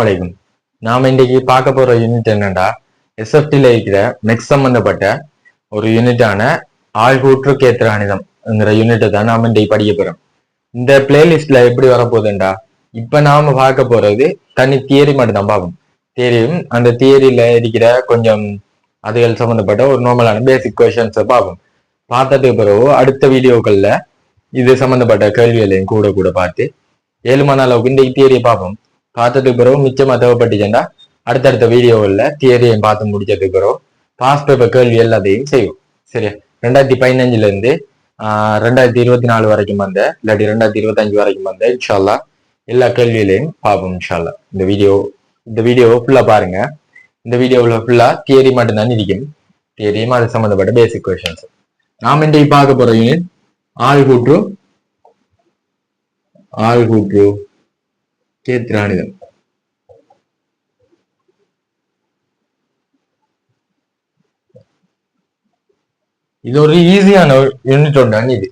வலைக்கும். நாம இன்னைக்கு பார்க்க போற யூனிட் என்னன்னா எஸ்எஃப்டில இருக்கிற மெக்ஸ் சம்பந்தப்பட்ட ஒரு யூனிட்டான ஆள்கூற்று கேத்திரானிதம்ங்கிற யூனிட்டை தான் நாம இன்னைக்கு படிக்க போறோம். இந்த பிளேலிஸ்ட்ல எப்படி வரப்போகுதுண்டா, இப்ப நாம பார்க்க போறது தனி தியரி மட்டும் தான் பார்ப்போம். தியரியும் அந்த தியரியில இருக்கிற கொஞ்சம் அதுகள் சம்பந்தப்பட்ட ஒரு நார்மலான பேசிக் கொஸ்டின்ஸை பார்ப்போம். பார்த்ததுக்கு பிறகு அடுத்த வீடியோக்கள்ல இது சம்பந்தப்பட்ட கேள்விகளையும் கூட கூட பார்த்து 7 மணி அளவுக்கு இன்றைக்கு தியரியை பார்ப்போம். பார்த்ததுக்கு பிறகு மிச்சமா தேவைப்பட்டுச்சுன்னா அடுத்தடுத்த வீடியோவில் தியரியும் பார்த்து முடிச்சதுக்கு பிறகு பாஸ் பேப்பர் கேள்வி எல்லாத்தையும் செய்வோம். சரியா? 2015 இருந்து 2024 வரைக்கும் வந்த இல்லாட்டி 2025 வரைக்கும் வந்த இன்ஷால்லா எல்லா கேள்வியிலையும் பார்ப்போம் இன்ஷால்லா. இந்த வீடியோவை ஃபுல்லா பாருங்க. இந்த வீடியோவில் ஃபுல்லா தியரி மட்டும்தான் இருக்கும். தியரியும் அது சம்பந்தப்பட்ட பேசிக் கொஸ்டின்ஸ். நாம இன்றைக்கு பார்க்க போற யூனிட் ஆள்கூற்று கேத்திரானிதம். இது ஒரு ஈஸியான யூனிட் ஒன்றான். இது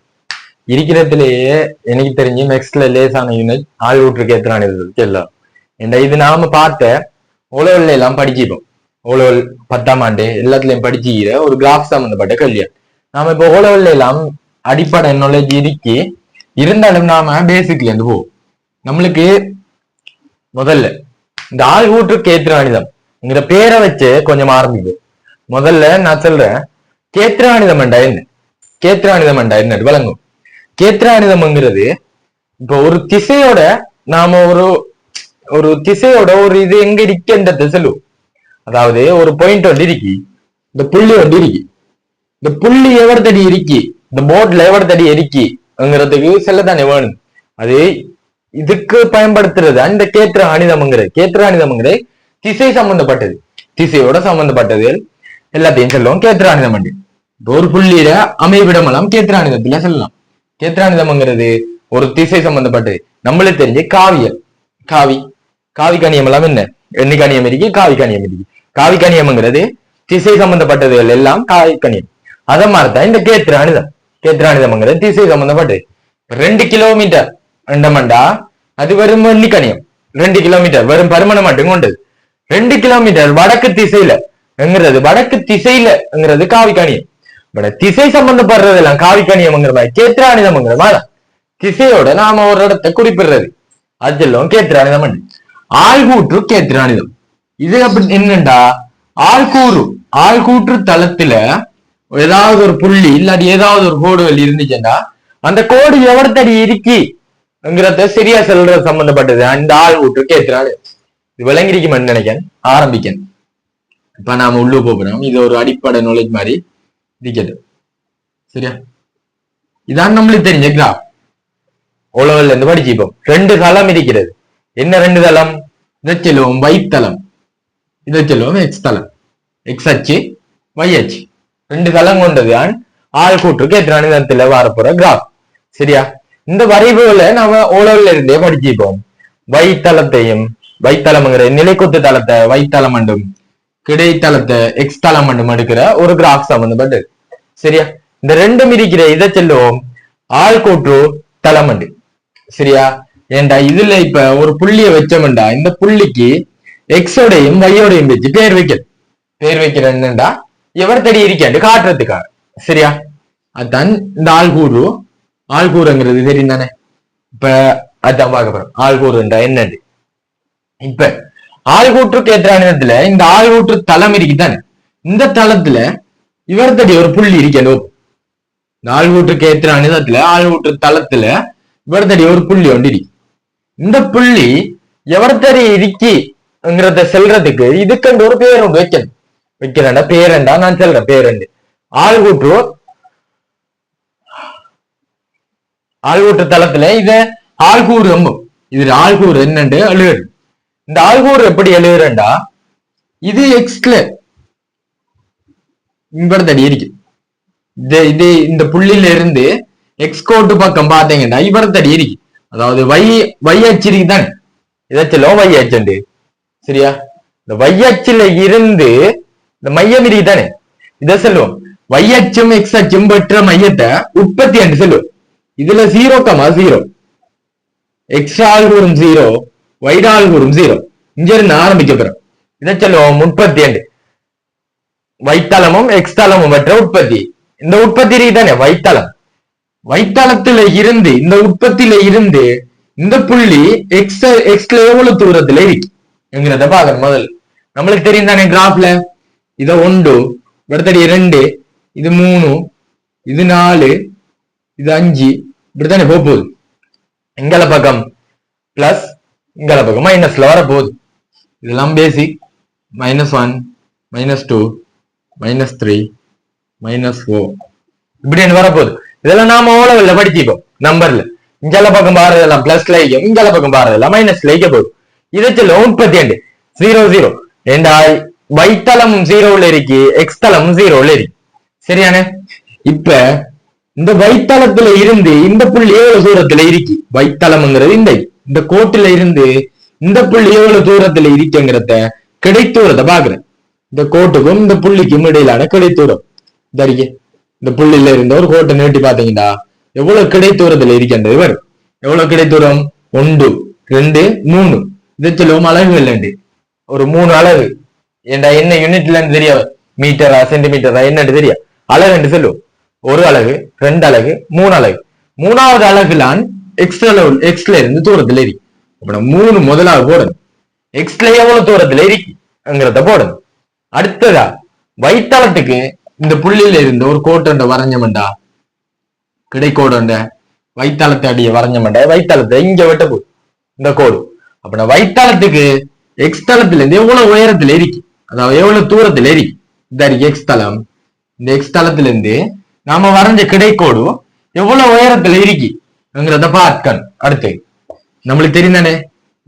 இருக்கிறதுலேயே எனக்கு தெரிஞ்சு நெக்ஸ்ட்ல லேசான யூனிட் ஆள்கூற்று கேத்திரானிதத்துக்கு எல்லாம். இது நாம பார்த்த ஓலோவில் எல்லாம் படிச்சுப்போம். ஓலோவல் 10ஆம் ஆண்டு எல்லாத்துலயும் படிச்சுக்கிற ஒரு கிராஃப் சம்பந்தப்பட்ட கல்வியா. நாம இப்போ ஓலோவில் எல்லாம் அடிப்படை நாலேஜ் இருக்கி இருந்தாலும் நாம பேசிக்ல இருந்து போவோம். நம்மளுக்கு முதல்ல இந்த ஆள்கூற்று கேத்திரானிதம்ங்கிற பேரை வச்சு கொஞ்சம் ஆரம்பிக்கும். முதல்ல நான் சொல்றேன், கேத்திரானிதம் என்றா என்ன, கேத்திரானிதம் என்றா என்ன விளங்கும். கேத்திரானிதம்ங்கிறது இப்போ ஒரு திசையோட நாம ஒரு திசையோட ஒரு இது எங்க இருக்கின்றத சொல்லுவோம். அதாவது ஒரு பாயிண்ட் ஒன்று இருக்கி, இந்த புள்ளி ஒன்று இருக்கி, இந்த புள்ளி எவ்வளவு தடி இருக்கி, இந்த போர்ட்ல எவ்வளவு தடி இருக்கீங்கிறதுக்கு செல்லதானே வேணும். அது இதுக்கு பயன்படுத்துறது அந்த கேத்திரானிதம்ங்கிறது திசை சம்பந்தப்பட்டது, திசையோட சம்பந்தப்பட்டது எல்லாத்தையும் சொல்லுவோம் கேத்திரானிதம். ஒரு புள்ளியில அமைவிடம் எல்லாம் கேத்திரானிதத்துல சொல்லலாம். கேத்திரானிதம்ங்கிறது ஒரு திசை சம்பந்தப்பட்டது. நம்மளுக்கு தெரிஞ்சு காவி கணியம் எல்லாம் என்ன எண்ணி கணியம் இருக்கு, காவி கணியம் இருக்கு. காவி கணியம்ங்கிறது திசை சம்பந்தப்பட்டதுகள் எல்லாம் காவி கணியம். அத மாதிரிதான் இந்த கேத்திரானிதம்ங்கிறது திசை சம்பந்தப்பட்டது. 2 கிலோமீட்டர் அண்டமண்டா அது வெறும் வெள்ளி கணியம். 2 கிலோமீட்டர் வெறும் பருமனை மட்டும் கொண்டது. 2 கிலோமீட்டர் வடக்கு திசையிலங்கிறது காவி கணியம். திசை சம்பந்தப்படுறது எல்லாம் காவி கணியம்ங்கிற மாதிரி கேத்திரானிதம்ங்கிற மாதிரி திசையோட நாம ஒரு இடத்தை குறிப்பிடுறது அதெல்லாம் கேத்திரானிதம். ஆள்கூற்று கேத்திரானிதம் இது அப்படி என்னண்டா, ஆள்கூற்று தளத்துல ஏதாவது ஒரு புள்ளி இல்லாட்டி ஏதாவது ஒரு கோடுகள் இருந்துச்சுன்னா அந்த கோடு எவ்வளத்தடி இருக்கிங்கிறத சரியா சொல்ற சம்பந்தப்பட்டது அந்த ஆள்கூற்று கேத்திரானிதம். இது விளங்கிருக்குமென்னு நினைக்கிறேன். ஆரம்பிக்கணும். இப்ப நாம உள்ள போறோம். இது ஒரு அடிப்படை நாலேஜ் மாதிரி இருக்கட்டும். சரியா? இதான் நம்மளுக்கு தெரிஞ்ச கிராஃப். ஓலோவல்ல இருந்து படிச்சுப்போம். 2 தளம் இருக்கிறது. என்ன 2 தளம்? இதை சொல்லுவோம் y தளம், இதை சொல்லுவோம் x தளம். x அச்சு y அச்சு 2 தளம் கொண்டது ஆள்கூற்று கேத்திரானிதத்துல வரப்போற கிராஃப். சரியா? இந்த வரைவுகளை நாம ஓலோவல்ல இருந்தே படிச்சுப்போம். y தளம்ங்கிற நிலைக்குத்து தளத்தை y தளம் மண்டும், கிடைத்தளத்தை x தளம் மண்டும் எடுக்கிற ஒரு கிராஃப் சம்பந்தப்பட்டது. சரியா? இந்த ரெண்டும் இருக்கிற இதை சொல்லுவோம் ஆள்கூற்று தளம். சரியா? ஏண்டா இதுல இப்ப ஒரு புள்ளிய வச்சோம்டா, இந்த புள்ளிக்கு எக்ஸோடையும் வையோடையும் வச்சு பேர் வைக்கிறேன்டா எவ்வளத்தடி இருக்காண்டு காட்டுறதுக்காக. சரியா? அதுதான் இந்த ஆள்கூறுங்கிறது தெரியும் தானே. இப்ப அதான் பார்க்க போறோம் ஆள்கூறுன்றா என்னது. இப்ப ஆள்கூற்று கேத்திரானிதத்துல இந்த ஆள்கூற்று தளம் இருக்குதானே, இந்த தளத்துல இவர்த்தடி ஒரு புள்ளி இருக்கணும். இந்த ஆள்கூற்று கேத்திரானிதத்துல ஆள்கூற்று தளத்துல இவர்த்தடி ஒரு புள்ளி ஒன்று இருக்கு. இந்த புள்ளி எவர்த்தடி இருக்கிங்கிறத செல்றதுக்கு இதுக்கண்டு ஒரு பேர் ஒன்று வைக்கிறேன்டா. பேரண்டா நான் சொல்றேன். பேரண்டு ஆள்கூற்று தளத்துல இத ஆள்கூறு இது ஆள்கூறு என்னண்டு எழுதுறது. இந்த ஆள்கூறு எப்படி எழுதுறேன்டா, இது எக்ஸ்ல இவர்த்தடி இருக்கு. இது இந்த புள்ளியில இருந்து எக்ஸ் கோட்டு பக்கம் பாத்தீங்கன்னா இவர்த்தடி இருக்கு. அதாவது வை அச்சு இருக்குதானே, இதாச்சும் வை அச்சு. சரியா? இந்த வை அச்சுல இருந்து இந்த மையம் இருக்குதானே, இதை சொல்லுவோம் வை அச்சும் எக்ஸ் அச்சும் பெற்ற மையத்தை உற்பத்தி என்று சொல்லுவோம். இதுல 0,0 எக்ஸ் ஆள்கூறும் 0, y ஆள்கூறும் 0. இங்க இருந்து ஆரம்பிக்க போறோம். இதை சொல்லுவோம் உற்பத்தி என்று. வைத்தளமும் எக்ஸ்தளமும் பெற்ற உற்பத்தி. இந்த உற்பத்தி தானே வைத்தளம். வைத்தளத்துல இருந்து இந்த உற்பத்தியில இருந்து இந்த புள்ளி எக்ஸ்ல எவ்வளவு தூரத்துல இருக்குங்கிறத பாக்கணும். முதல்ல நம்மளுக்கு தெரியும் தானே கிராஃப்ல இத 1 அடுத்தடி 2 இது 3 இது 4 இது 5 இப்படித்தானே போகுது. இங்கல பக்கம் பிளஸ் இங்கல பக்கம் மைனஸ்ல வர போகுது. இதெல்லாம் பேசிக். -1 -2 -3 -4 இப்படி வரப்போகுது. இதெல்லாம் நாம ஓலவெல்ல படிச்சுப்போம் நம்பர்ல. இங்கல பக்கம் பாருதெல்லாம் பிளஸ் லைக்கும் இங்கல பக்கம் பாருதெல்லாம் மைனஸ் லைக்க போகுது. இதை சொல்ல 32 0 0 ஏண்டா வைத்தளமும் 0ல இருக்கு எக்ஸ்தளமும் 0ல இருக்கு. சரியான? இப்ப இந்த வைத்தளத்துல இருந்து இந்த புள்ளி எவ்வளவு தூரத்துல இருக்கு? வைத்தளம்ங்கிறது இந்த கோட்டுல இருந்து இந்த புள்ளி எவ்வளவு தூரத்துல இருக்குங்கிறத கிடைத்தூரத்தை பாக்குறேன். இந்த கோட்டுக்கும் இந்த புள்ளிக்கும் இடையிலான கிடைத்தூரம் தரிக்க. இந்த புள்ளியில இருந்த ஒரு கோட்டை நீட்டி பாத்தீங்கன்னா எவ்வளவு கிடைத்தூரத்துல இருக்கின்றது வரும். எவ்வளவு கிடைத்தூரம்? 1 2 3. இதை சொல்லுவோம் அலகுகள். ஒரு 3 அலகு. ஏண்டா என்ன யூனிட்ல தெரியாது, மீட்டரா சென்டிமீட்டரா என்னன்னு தெரியாது. அலகு சொல்லுவோம். 1 அலகு 2 அலகு 3 அலகு. 3வது அலகுலான் எக்ஸ்ல இருந்து தூரத்துல இருக்கு. அப்ப 3 முதலாவது போடணும். எக்ஸ்ல எவ்வளவு தூரத்துல இருக்குங்கிறத போடணும். அடுத்ததா வைத்தளத்துக்கு இந்த புள்ளியில இருந்து ஒரு கோட்டை வரைஞ்சமெண்டா கிடைக்கோட வைத்தளத்தை அடிய வரைஞ்சமெண்டா வைத்தளத்தை இங்க வெட்ட போகுது இந்த கோடு. அப்ப வைத்தளத்துக்கு எக்ஸ்தளத்துல இருந்து எவ்வளவு உயரத்துல இருக்கு, அதாவது எவ்வளவு தூரத்துல இருக்கு இந்த எக்ஸ்தளம். இந்த எக்ஸ்தளத்துல இருந்து நாம வரைஞ்ச கிடைக்கோடு எவ்வளவு உயரத்துல இருக்குங்கிறத பார்க்கணும். அடுத்து நம்மளுக்கு தெரிந்தானே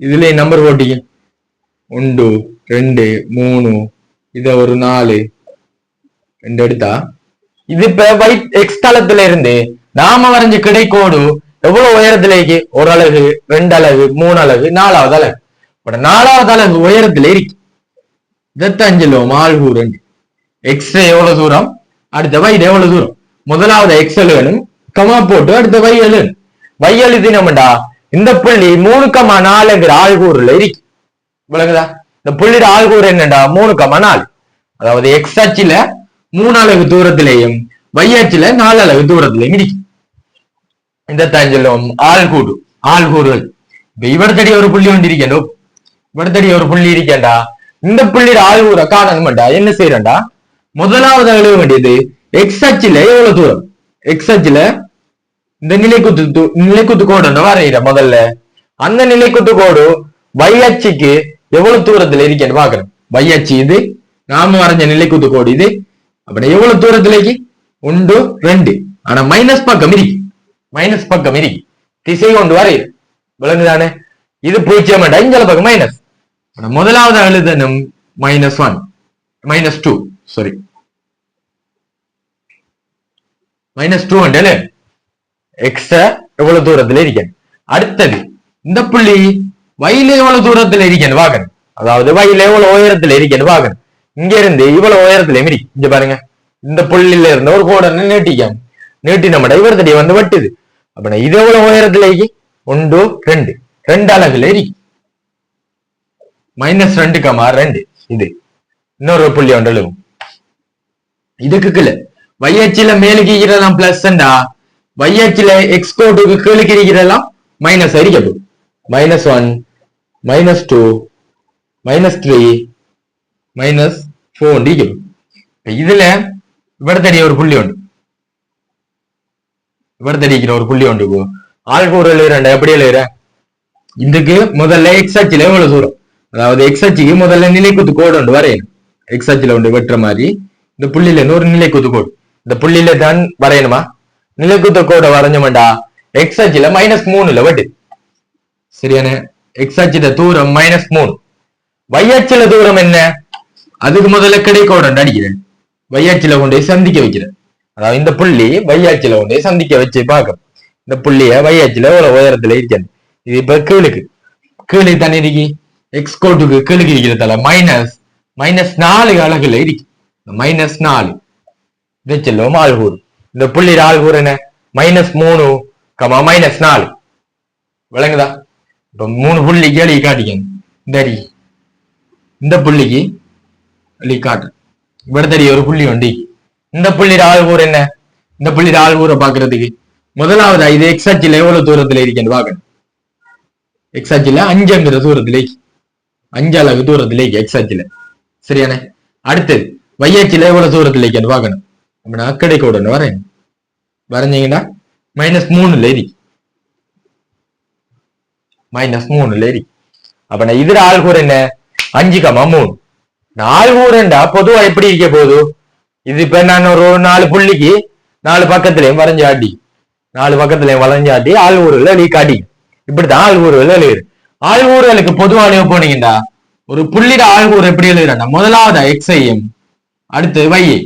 இதுல நம்பர் போட்டிங்க 1 2 3 இத ஒரு 4 2 எடுத்தா இது இப்ப எக்ஸ்தளத்துல இருந்து நாம வரைஞ்ச கிடைக்கோடு எவ்வளவு உயரத்துல இருக்கு? 1 அலகு 2 அலகு 3 அலகு 4வது அலகு. 4வது அலகு உயரத்துல இருக்கு. இதத்தஞ்சிலும் ஆழ்கு 2 எக்ஸ் எவ்வளவு தூரம், அடுத்த y எவ்வளவு தூரம். முதலாவது எக்ஸ் எழுதணும், கமா போட்டு அடுத்த y எழுதணும். y எழுதினோம்டா இந்த புள்ளி 3,4ங்கிற ஆழ்கூறுல இருக்கு. விளங்குதா? இந்த புள்ளியோட ஆழ்கூறு என்னடா 3,4. அதாவது எக்ஸ் அச்சுல 3 அலகு தூரத்திலேயும் y அச்சுல 4 அலகு தூரத்திலையும் இருக்கு. இந்த தஞ்சலும் ஆழ்கூறுகள். இப்ப இவர்த்தடி ஒரு புள்ளி ஒன்று இருக்கணும். இவர்த்தடி ஒரு புள்ளி இருக்கேன்டா. இந்த புள்ளியோட ஆழ்கூரை காணணும்டா என்ன செய்யறா? முதலாவது எழுத வேண்டியது எக்ஸ் அச்சுல எவ்வளவு தூரம். எக்ஸ் அச்சுல இந்த நிலைக்குத்து கோடு வரைகிற முதல்ல அந்த நிலைக்குத்து கோடு y அச்சுக்கு எவ்வளவு தூரத்துல இருக்கேன்னு பாக்குறேன். y அச்சு இது, நாம வரைஞ்ச நிலைக்குத்து கோடு இது. அப்ப எவ்வளவு தூரத்திலேக்கு 1 2. ஆனா மைனஸ் பக்கம் இருக்கு. மைனஸ் பக்கம் இருக்கு. திசை கொண்டு வரையிற. விளங்குதானே? இது 0 இங்கல பக்கம் மைனஸ். முதலாவது எழுதணும் -1 -2 சாரி -2 எக்ஸ் எவ்வளவு தூரத்துல இருக்கேன். அடுத்தது இந்த புள்ளி வயல எவ்வளவு தூரத்துல இருக்கேன்னு பாக்கணும். அதாவது வயல எவ்வளவு உயரத்துல இருக்கேன்னு பாக்கணும். இங்க இருந்து இவ்வளவு உயரத்துல இருக்கு. இங்க பாருங்க, இந்த புள்ளியில இருந்து ஒரு கோடை நீட்டிக்காம நீட்டி நம்ம இவர்த்தடி வந்து வெட்டுது. அப்ப இது எவ்வளவு உயரத்துல இருக்கு? 1 2 2 அலகுல இருக்கு. -2,2. இது இன்னொரு புள்ளி ஒன்று எழுவும். இதுக்கு கீழே y அச்சுல மேலுக்கு இருக்கிறதெல்லாம் பிளஸ்டா, y அச்சுல எக்ஸ் கோட்டுக்கு கீழுக்கு இருக்கிறதெல்லாம் மைனஸ் அடிக்கப்படும். -1 -2 -3 -4 அடிக்கப்படும். இதுல இவர்த்தடி ஒரு புள்ளி உண்டு. இவர்த்தடிக்கிற ஒரு புள்ளி உண்டு. ஆழ்கூறு எழுதுறா எப்படி எழுதுற? இதுக்கு முதல்ல எக்ஸ் அச்சுல எவ்வளவு தூரம், அதாவது எக்ஸ் அச்சுக்கு முதல்ல நிலைக்குத்து கோடு ஒன்று வரையணும். எக்ஸ் அச்சுல ஒன்று வெட்டுற மாதிரி இந்த புள்ளியில ஒரு நிலைக்குத்து கோடு இந்த புள்ளியில தான் வரையணுமா? நிலைக்குத்து கோடை வரைஞ்சோம்டா எக்ஸ் அச்சுல -3ல வெட்டு. சரியான? எக்ஸ் அச்சுல தூரம் -3. y அச்சுல தூரம் என்ன? அதுக்கு முதல்ல கிடைக்கோடு அடிக்கிறேன். y அச்சுல கொண்டு சந்திக்க வைக்கிறேன். அதாவது இந்த புள்ளி y அச்சுல கொண்டு சந்திக்க வச்சு பார்க்க. இந்த புள்ளிய y அச்சுல எவ்வளவு உயரத்துல இருக்கேன். இது இப்ப கீழே தண்ணி இருக்கி எக்ஸ் கோட்டுக்கு கீழுக்கு இருக்கிறதால -4 அலகுல இருக்கு. -4 இதை சொல்லுவோம் ஆழ்கூறு. இந்த புள்ளி ஆழ்கூறு என்ன? -3, -4. விளங்குதா? இப்ப 3 புள்ளி கேள்வி காட்டிக்கணும். இந்த இந்த புள்ளிக்கு வெளி காட்டு இவ்வளத்தடி ஒரு புள்ளி உண்டு. இந்த புள்ளியோட ஆள்கூறு என்ன? இந்த புள்ளியோட ஆள்கூரை பாக்குறதுக்கு முதலாவது இது எக்ஸ் அச்சில எவ்வளவு தூரத்துல இருக்கேன்னு பாக்கணும். எக்ஸ் அச்சில 5ங்கிற தூரத்துல 5 அலகு தூரத்துல எக்ஸ் அச்சில. சரியானே? அடுத்தது y அச்சில எவ்வளவு தூரத்துல இருக்கேன்னு பாக்கணும். அப்படின்னா அக்கடைக்கு உடனே வரேன் வரைஞ்சீங்கன்னா -3ல இருக்கு. -3ல இருக்கு. அப்ப இதுல ஆள்கூறு என்ன? 5,3. ஆள்கூறுண்டா பொதுவா எப்படி இருக்க போகுது? இது இப்ப நான் ஒரு 4 புள்ளிக்கு 4 பக்கத்திலையும் வரைஞ்சாட்டி 4 பக்கத்திலையும் வளைஞ்சாட்டி ஆள்கூறுல நீ காட்டி இப்படித்தான் ஆள்கூறுகள் எழுதுரு. ஆள்கூறுகளுக்கு பொதுவாக போனீங்கடா ஒரு புள்ளிட ஆள்கூறு எப்படி எழுதுறா? முதலாவது எக்ஸையும் அடுத்து வையை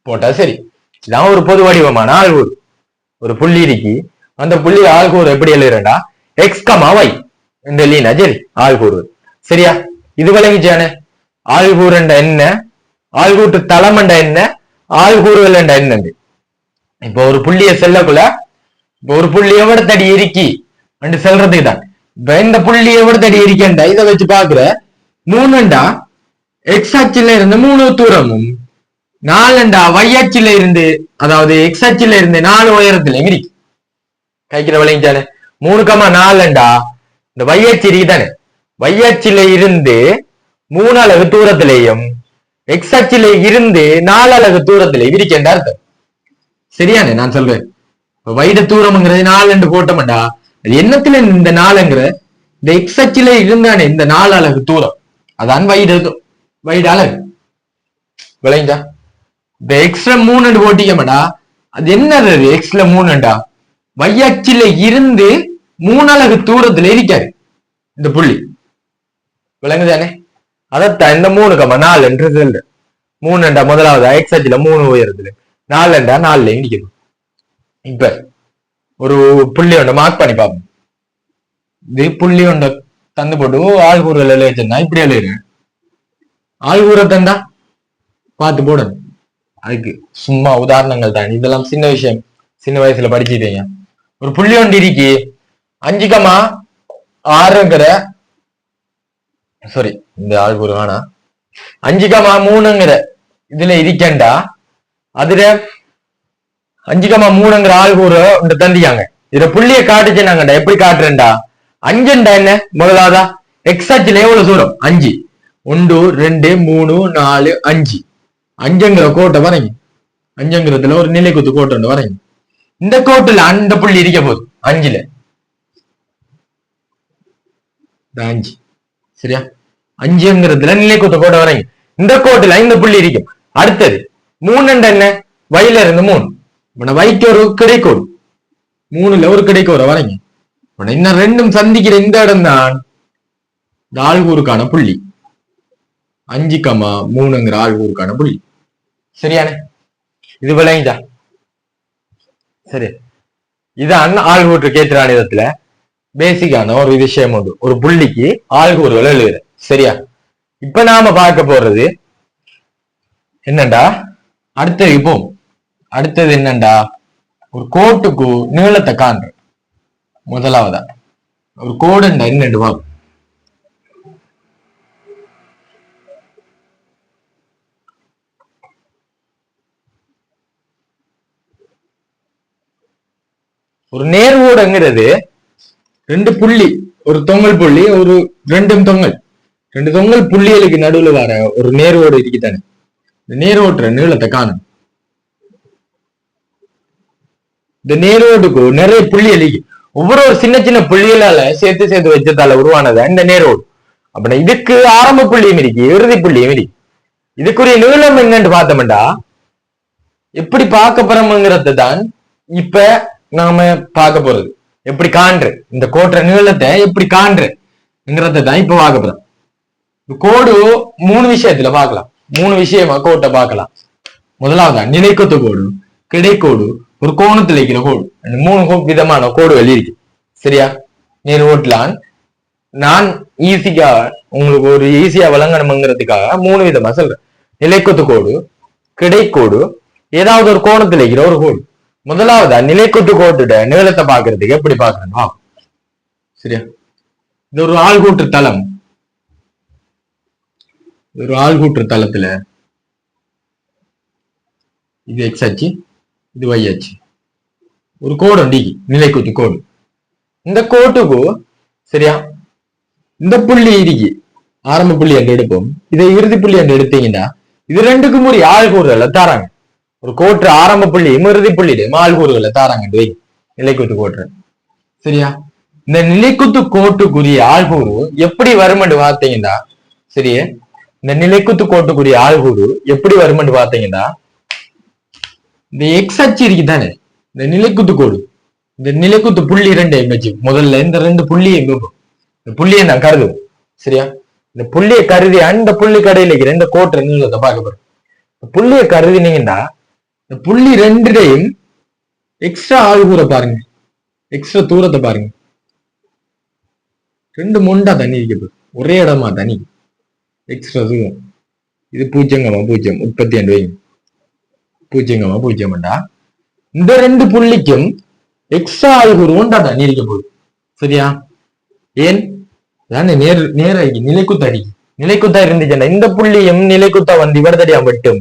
போட்டா சரி. இதான் ஒரு பொது வடிவமான ஆள்கூறு. ஒரு புள்ளி இருக்கு, அந்த புள்ளி ஆள்கூறு எப்படி எழுதுறா? எக்ஸ் கமா வை இந்த லீனா சரி ஆள்கூறு. சரியா? இது விளங்கிச்சானே? ஆள்கூறுண்டா என்ன, ஆள்கூட்டு தளம்ண்டா என்ன, ஆள்கூறுகள் என்னண்டு. இப்ப ஒரு புள்ளிய செல்லக்குள்ள இப்ப ஒரு புள்ளி எவ்வளவு தடி இருக்கி அண்டு செல்றதுக்கு தான். இப்ப இந்த புள்ளி எவ்வளவு தடி இருக்கேன்டா இதை வச்சு பாக்குற 3ண்டா எக்ஸ் அச்சில இருந்து 3 தூரமும் 4ண்டா y அச்சில இருந்து அதாவது எக்ஸ் அச்சில இருந்து 4 உயரத்துல இருக்கு. கைக்கிற விளங்கிச்சானே? 3,4ண்டா இந்த y அச்சு இருக்குதானே, y அச்சில இருந்து 3 அலகு தூரத்திலேயும் எக்ஸ் அச்சில இருந்து 4 அலகு தூரத்திலே இருக்கேன்டா அர்த்தம். சரியானே? நான் சொல்றேன் வைட தூரம்ங்கிறது 4 போட்டோம்டா அது என்னத்துல இந்த 4ங்கிற இந்த எக்ஸ் அச்சில இருந்தானே இந்த 4 அலகு தூரம் அதான் வைட அலகு. விளைஞ்சா இந்த எக்ஸ்ல 3 போட்டிக்கமாடா அது என்னது? எக்ஸ்ல 3ண்டா வை அச்சில இருந்து 3 அலகு தூரத்துல இருக்காரு இந்த புள்ளி. விளங்குதானே? அதத்தான் இந்த 3,4 என்று சொல்ற. 3ண்டா முதலாவது எக்ஸ் அச்சில 3 உயரத்துல 4ண்டா 4ல இடிக்கணும். இப்ப ஒரு புள்ளி ஒன்றை மார்க் பண்ணி பார்ப்போம். இது புள்ளி ஒன்றை தந்து போட்டு ஆள்கூறுகள் எழுதினா இப்படி எழுதுறேன். ஆள்கூரை தந்தா பார்த்து போடணும். அதுக்கு சும்மா உதாரணங்கள் தான், இதெல்லாம் சின்ன விஷயம், சின்ன வயசுல படிச்சுட்டீங்க. ஒரு புள்ளி ஒன்று இருக்கு 5,6ங்கிற சாரி இந்த ஆள்கூறு வேணா 5,3ங்கிற இதுல இருக்கேன்டா அதுல 5,3ங்கிற ஆள்கூறு தந்திக்காங்க. இதுல புள்ளிய காட்டுச்சுனாங்கடா எப்படி காட்டுறேன்டா 5ண்டா என்ன முதலாவதா எக்ஸ் அச்சில எவ்வளவு தூரம் 5 1 2 3 4 5 5ங்கிற கோட்டை வரைங்க. 5ங்கிறதுல ஒரு நிலை குத்து கோட்டை வரைங்க. இந்த கோட்டுல அந்த புள்ளி இருக்க போகுது 5ல 5 சரியா? 5ங்கிறதுல நிலை குத்து கோட்டை வரைங்க. இந்த கோட்டுல இந்த புள்ளி இருக்கும். அடுத்தது 3ண்டா என்ன வயல இருந்து 3 வைக்கு ஒரு கிடைக்கோடு 3ல ஒரு கிடைக்கோட வரைங்க. இன்னும் 2ம் சந்திக்கிற இந்த இடம் தான் இந்த ஆள்கூறுக்கான புள்ளி 5,3ங்கிற ஆள்கூறுக்கான புள்ளி. சரியானே? இது விளங்கிதா? சரி, இதான் ஆள்கூற்று கேத்திரான விதத்துல பேசிக்கான ஒரு விஷயம் உண்டு. ஒரு புள்ளிக்கு ஆள்கூறுகள் எழுதுற. சரியா? இப்ப நாம பார்க்க போறது என்னண்டா அடுத்தது. இப்போ அடுத்தது என்னண்டா ஒரு கோட்டுக்கு நீளத்தை காண்ற. முதலாவதா ஒரு கோடுண்டா என்னண்டு வா. ஒரு நேர்கோடுங்கிறது 2 புள்ளி, ஒரு தொங்கல் புள்ளி, ஒரு 2 தொங்கல் புள்ளிகளுக்கு நடுவுல வர ஒரு நேர்கோடு இருக்குதானே. இந்த நேர்கோட்டுற நீளத்தை காணும். இந்த நேரோடுக்கு நிறைய புள்ளி அளிக்கு. ஒவ்வொரு சின்ன சின்ன புள்ளிகளால சேர்த்து வச்சதால உருவானது இந்த நேரோடு. அப்படின்னா இதுக்கு ஆரம்ப புள்ளியும் இருக்கு, இறுதி புள்ளியும் இருக்கு. இதுக்குரிய நீளம் என்னன்னு பார்த்தோம்டா எப்படி பார்க்க போறோம்ங்கிறது தான் இப்ப நாம பார்க்க போறது. எப்படி காண்று இந்த கோட்டுற நீளத்தை எப்படி காண்றுங்கிறத தான் இப்ப பார்க்க போறோம். கோடு 3 விஷயத்துல பார்க்கலாம். 3 விஷயமா கோட்டை பார்க்கலாம். முதலாவதா நிலைக்கொத்து கோடு, கிடைக்கோடு, ஒரு கோணத்துல இருக்கிற கோடு. 3 விதமான கோடுகள் இருக்கு. சரியா? நேர் ஓட்டலான் நான் ஈஸியா உங்களுக்கு ஒரு ஈஸியா விளங்கணுங்கிறதுக்காக 3 விதமா சொல்றேன். நிலைக்கொத்து கோடு, கிடைக்கோடு, ஏதாவது ஒரு கோணத்துல இருக்கிற ஒரு கோடு. முதலாவதா நிலைக்கொத்து கோட்டுட நீளத்தை பாக்குறதுக்கு எப்படி பாக்குறேன்னா சரியா? இது ஒரு ஆள்கூட்டு தளம். ஒரு ஆள்கூற்று தளத்துல இது எக்ஸ் அச்சு, இது ஒய் அச்சு, ஒரு கோடு டிக்கு நிலைக்குத்து கோடு. இந்த கோட்டுக்கு சரியா இந்த புள்ளி இருக்கு ஆரம்ப புள்ளி என்று எடுப்போம், இதை இறுதி புள்ளி என்று எடுத்தீங்கன்னா இது ரெண்டுக்கும் ஒரு ஆள்கூறுகளை தாராங்க. ஒரு கோட்டு ஆரம்ப புள்ளியும் இறுதி புள்ளியும் ஆள்கூறுகளை தாராங்க நிலைக்குத்து கோட்டு. சரியா, இந்த நிலைக்குத்து கோட்டுக்குரிய ஆள்கூறு எப்படி வருமென்று பார்த்தீங்கன்னா சரியா, இந்த நிலைக்குத்து கோட்டுக்குரிய ஆள்கூறு எப்படி வருமென்று பார்த்தீங்கன்னா இந்த எக்ஸ் அச்சு இருக்குதானே, இந்த நிலைக்குத்து கோடு, இந்த நிலைக்குத்து புள்ளி ரெண்டு எங்கச்சு முதல்ல இந்த ரெண்டு புள்ளியை எங்கும் இந்த புள்ளியை நான் கருதுவோம். சரியா, இந்த புள்ளியை கருதி அந்த புள்ளி கடையில இருக்கிற இந்த கோட்டை நீளத்தை பார்க்க போறோம். புள்ளியை கருதினீங்கன்னா இந்த புள்ளி ரெண்டுடையும் எக்ஸ்ட்ரா ஆள்கூரை பாருங்க, எக்ஸ்ட்ரா தூரத்தை பாருங்க. ரெண்டு மொண்டா தண்ணி இருக்க ஒரே இடமா தண்ணி எக்ஸ்ட்ரா தூரம். இது 0,0 32 வைங்க, 0,0 இந்த ரெண்டு புள்ளிக்கும் எக்ஸ்ட்ரா ஆள்கூறு ஒன்றா தண்ணி இருக்க போகுது. சரியா, ஏன் நேர நிலைக்குத்தா அடிக்கு நிலைக்குத்தா இருந்துச்சுன்னா இந்த புள்ளியும் நிலைக்குத்தா வந்து இவர் தடியா வெட்டும்,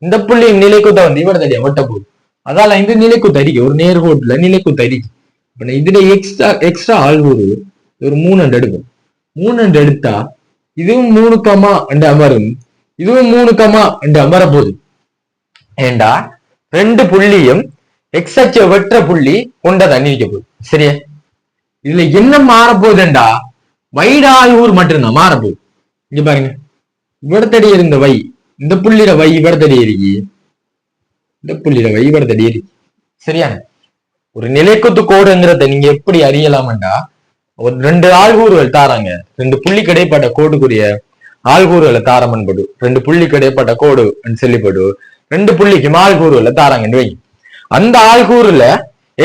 இந்த புள்ளியும் நிலைக்குத்தா வந்து இவர் தடியா வெட்ட போகுது. அதால இந்த நிலைக்குத்து அடிக்கு ஒரு நேர்கோட்டுல நிலைக்குத்து அடிக்கு. இதுல எக்ஸ்ட்ரா ஆள்கூறு ஒரு 3 எடுக்கும். 3 எடுத்தா இதுவும் 3 என்று அமரும், இதுவும் 3 என்று அமர போகுது. ஏண்டா ரெண்டு புள்ளியும் எக்ஸ் அச்ச வெற்ற புள்ளி கொண்டதா நீக்க போகுது. சரியா, இதுல என்ன மாறப்போகுதுண்டா வைட ஆள்கூறு மட்டும்தான் மாறப்போகுது. இங்க பாருங்க, இவடத்தடி இருந்த வை இந்த புள்ளிட வை இவடத்தடி இருக்கு, இந்த புள்ளிட வை இவடத்தடி இருக்கு. சரியா, ஒரு நிலைக்குத்து கோடுங்கிறத நீங்க எப்படி அறியலாம்டா ஒரு ரெண்டு ஆள்கூறுகள் தாராங்க, ரெண்டு புள்ளி கிடைப்பட்ட கோடுக்குரிய ஆள்கூறுகளை தாரமன்படு, ரெண்டு புள்ளி கிடைப்பட்ட கோடு சொல்லிப்படு ரெண்டு புள்ளிக்கு ஆள்கூறுகளை தாராங்கன்னு வை. அந்த ஆள்கூறுல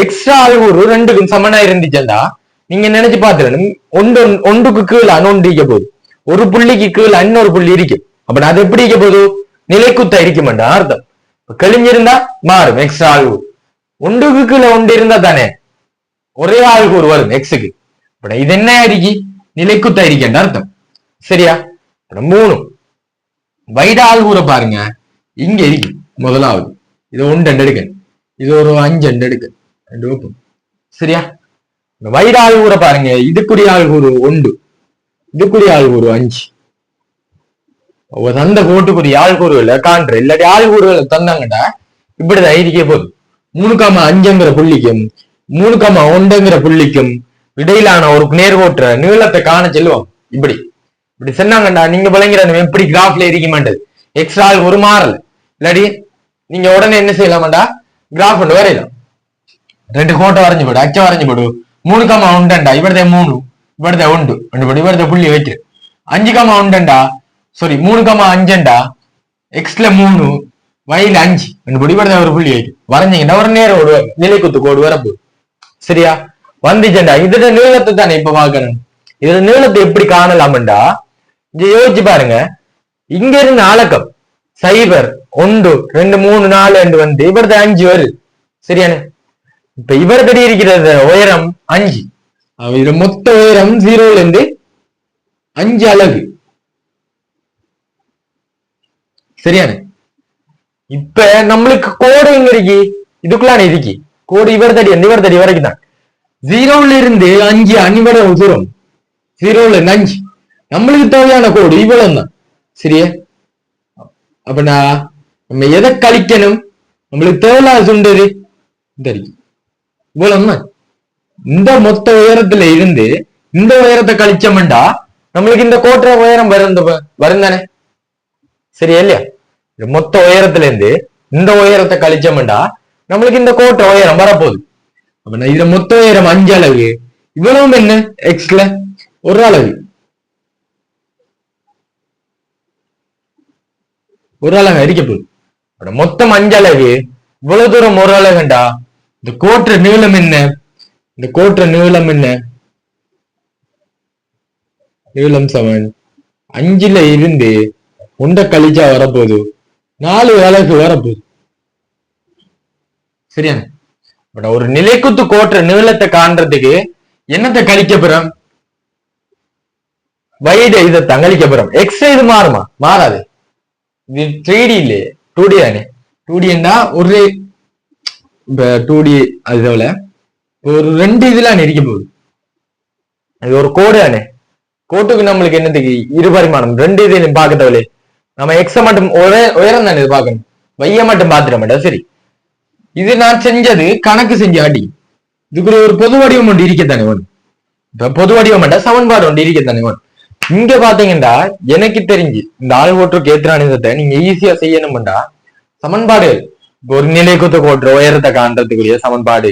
எக்ஸ்ட்ரா ஆள்கூறு ரெண்டுக்கும் சமனா இருந்துச்சுண்டா நீங்க நினைச்சு பாத்துறேன் ஒன்றுக்கு கீழே அனொன்றிக்க போகுது, ஒரு புள்ளிக்கு கீழே இன்னொரு புள்ளி இருக்கும். அப்ப அது எப்படி இருக்க போகுது நிலைக்குத்தா இருக்குமெண்டா அர்த்தம். கழிஞ்சிருந்தா மாறும் எக்ஸ்ட்ரா ஆள்கூறு, ஒன்றுக்கு கீழே ஒன்று இருந்தா தானே ஒரே ஆள்கூறு வரும் எக்ஸுக்கு. இது என்ன அடிக்கி நிலைக்குத்தா இருக்கேன் அர்த்தம். சரியா, 3 வைட ஆள்கூரை பாருங்க, இங்க இருக்கு முதலாவது, இது 1 எடுக்க, இது ஒரு 5 எடுக்க. சரியா, வைட ஆள்கூரை பாருங்க, இதுக்குரிய ஆள்கூறு 1, இதுக்குரிய ஆள்கூறு 5. தந்த கோட்டுக்குரிய ஆள்கூறுகளை காண்ற இல்லாட்டி ஆள்கூறுகளை தந்தாங்கடா இப்படிதான் இருக்க போகுது. 3,5 புள்ளிக்கும் 3,1 புள்ளிக்கும் இடையிலான ஒரு நேர்கோட்டுற நீளத்தை காண செல்லுவோம். இப்படி இப்படி சொன்னாங்கண்டா நீங்க விளங்கிற எப்படி கிராஃப்ல இருக்க மாட்டது எக்ஸ்ட்ரா ஒரு மாறல. இல்லாடி நீங்க உடனே என்ன செய்யலாமாண்டா கிராஃப் ஒன்று வரையலாம், ரெண்டு கோட்டை வரைஞ்சு போடு, அச்சம் வரைஞ்சு போடு. 3,1 இவரதே 3 இவரதே 1 இவரதே புள்ளி வைக்க 5,1 சாரி 3,5 எக்ஸ்ல 3 வயல 5 இவரதே ஒரு புள்ளி வைக்க வரைஞ்சிங்கன்னா ஒரு நேரம் ஒரு நிலைக்குத்து கோடு வரப்போகுது. சரியா, வந்துச்சண்டா இதோட நீளத்தை தானே இப்ப பாக்கணும். இதோட நீளத்தை எப்படி காணலாம்டா இங்க யோசிச்சு பாருங்க. இங்க இருந்து அலக்கம் 0 1 2 3 4 வந்து இவரது 5 வருது. சரியான, இப்ப இவர் கடி இருக்கிறது உயரம் 5, இது மொத்த உயரம் 0ல இருந்து 5 அலகு. சரியான, இப்ப நம்மளுக்கு கோடு எங்க இருக்கு இதுக்குள்ளான இருக்கு கோடு இவர் தடி வரைக்கும் தான். 0ல இருந்து 5 அணிவட தூரம், 0ல இருந்து 5 நம்மளுக்கு தேவையான கோடு இவ்வளவு தான். சரியா, அப்ப நம்ம எதை கழிக்கணும், நம்மளுக்கு தேவையில்லாத சுண்டது இவ்வளவு. இந்த மொத்த உயரத்துல இருந்து இந்த உயரத்தை கழிச்சோம்டா நம்மளுக்கு இந்த கோட்டை உயரம் வரும் தானே. சரியா இல்லையா, மொத்த உயரத்துல இருந்து இந்த உயரத்தை கழிச்சோம்டா நம்மளுக்கு இந்த கோட்டை உயரம் வரப்போகுது. அப்ப இதுல மொத்த உயரம் 5 அலகு, இவ்வளவும் என்ன எக்ஸ்ல ஒரு அலகு, ஒரு அலகு அடிக்க போகுது. மொத்தம் 5 அலகு, இவ்வளவு தூரம் ஒரு அலகுண்டா இந்த கோட்டுற நீளம் என்ன, இந்த கோட்டுற நீளம் என்ன, நீளம் சமன் 5ல இருந்து 1 கழிச்சா வரப்போகுது 4 அலகு வரப்போகுது. சரியா, ஒரு நிலைக்குத்து கோட்டுற நீளத்தை காண்றதுக்கு என்னத்தை கழிக்க போறோம், வைடு இதை தங்களிக்க போறோம். எக்ஸ் இது மாறுமா? மாறாது. இது 3D இல்லையே, 2D தானே. 2Dன்னா ஒரு இப்ப 2D அதுல ஒரு 2 இதுல இருக்க போகுது. இது ஒரு கோடு தானே. கோட்டுக்கு நம்மளுக்கு என்னத்துக்கு இருபரிமாணம் 2 இதுலையும் பார்க்கட்டவளே. நம்ம எக்ஸ மட்டும் ஒரே உயரம் தானே இது பார்க்கணும். வைய மட்டும் பார்த்துட மாட்டோம். சரி, இது நான் செஞ்சது கணக்கு செஞ்சு ஆட்டி. இதுக்குள்ள ஒரு பொது வடிவம் ஒன்று இருக்கத்தானே ஒன்று. இப்ப பொது வடிவம் மாட்டா சமன்பாடு ஒன்று இருக்கத்தானே ஒன்று. இங்க பாத்தீங்கன்னா எனக்கு தெரிஞ்சு இந்த ஆள் ஓட்டுக்கு ஏற்றானதை நீங்க ஈஸியா செய்யணும்டா சமன்பாடு. ஒரு நிலைக்குத்த கோட்டுற உயரத்தை காண்றதுக்குரிய சமன்பாடு,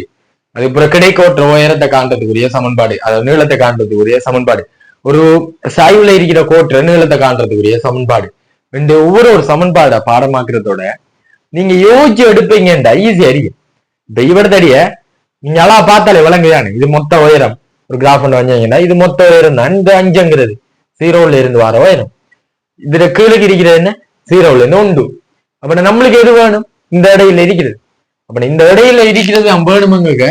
அதுக்கப்புறம் கிடைக்கோட்டுற உயரத்தை காண்றதுக்குரிய சமன்பாடு, அதாவது நீளத்தை காண்றதுக்குரிய சமன்பாடு, ஒரு சாய்வுல இருக்கிற கோட்டுற நீளத்தை காண்றதுக்குரிய சமன்பாடு, இந்த ஒவ்வொரு சமன்பாடை பாடமாக்குறதோட நீங்க யோசிச்சு எடுப்பீங்கடா ஈஸியா இருக்கு. இப்ப இவரதடிய நீங்க அழகா பார்த்தாலே விளங்குதானே. இது மொத்த உயரம். ஒரு கிராஃப் ஒன்று வந்தீங்கன்னா இது மொத்த உயரம் தான். இந்த 5ங்கிறது 0ல இருந்து வர உயரம். இதுல கீழே இருக்கிறது என்ன? 0ல இருந்து 1. அப்ப நம்மளுக்கு எது வேணும்? இந்த இடையில இருக்கிறது. அப்ப இந்த இடையில இருக்கிறது வேணுமங்க.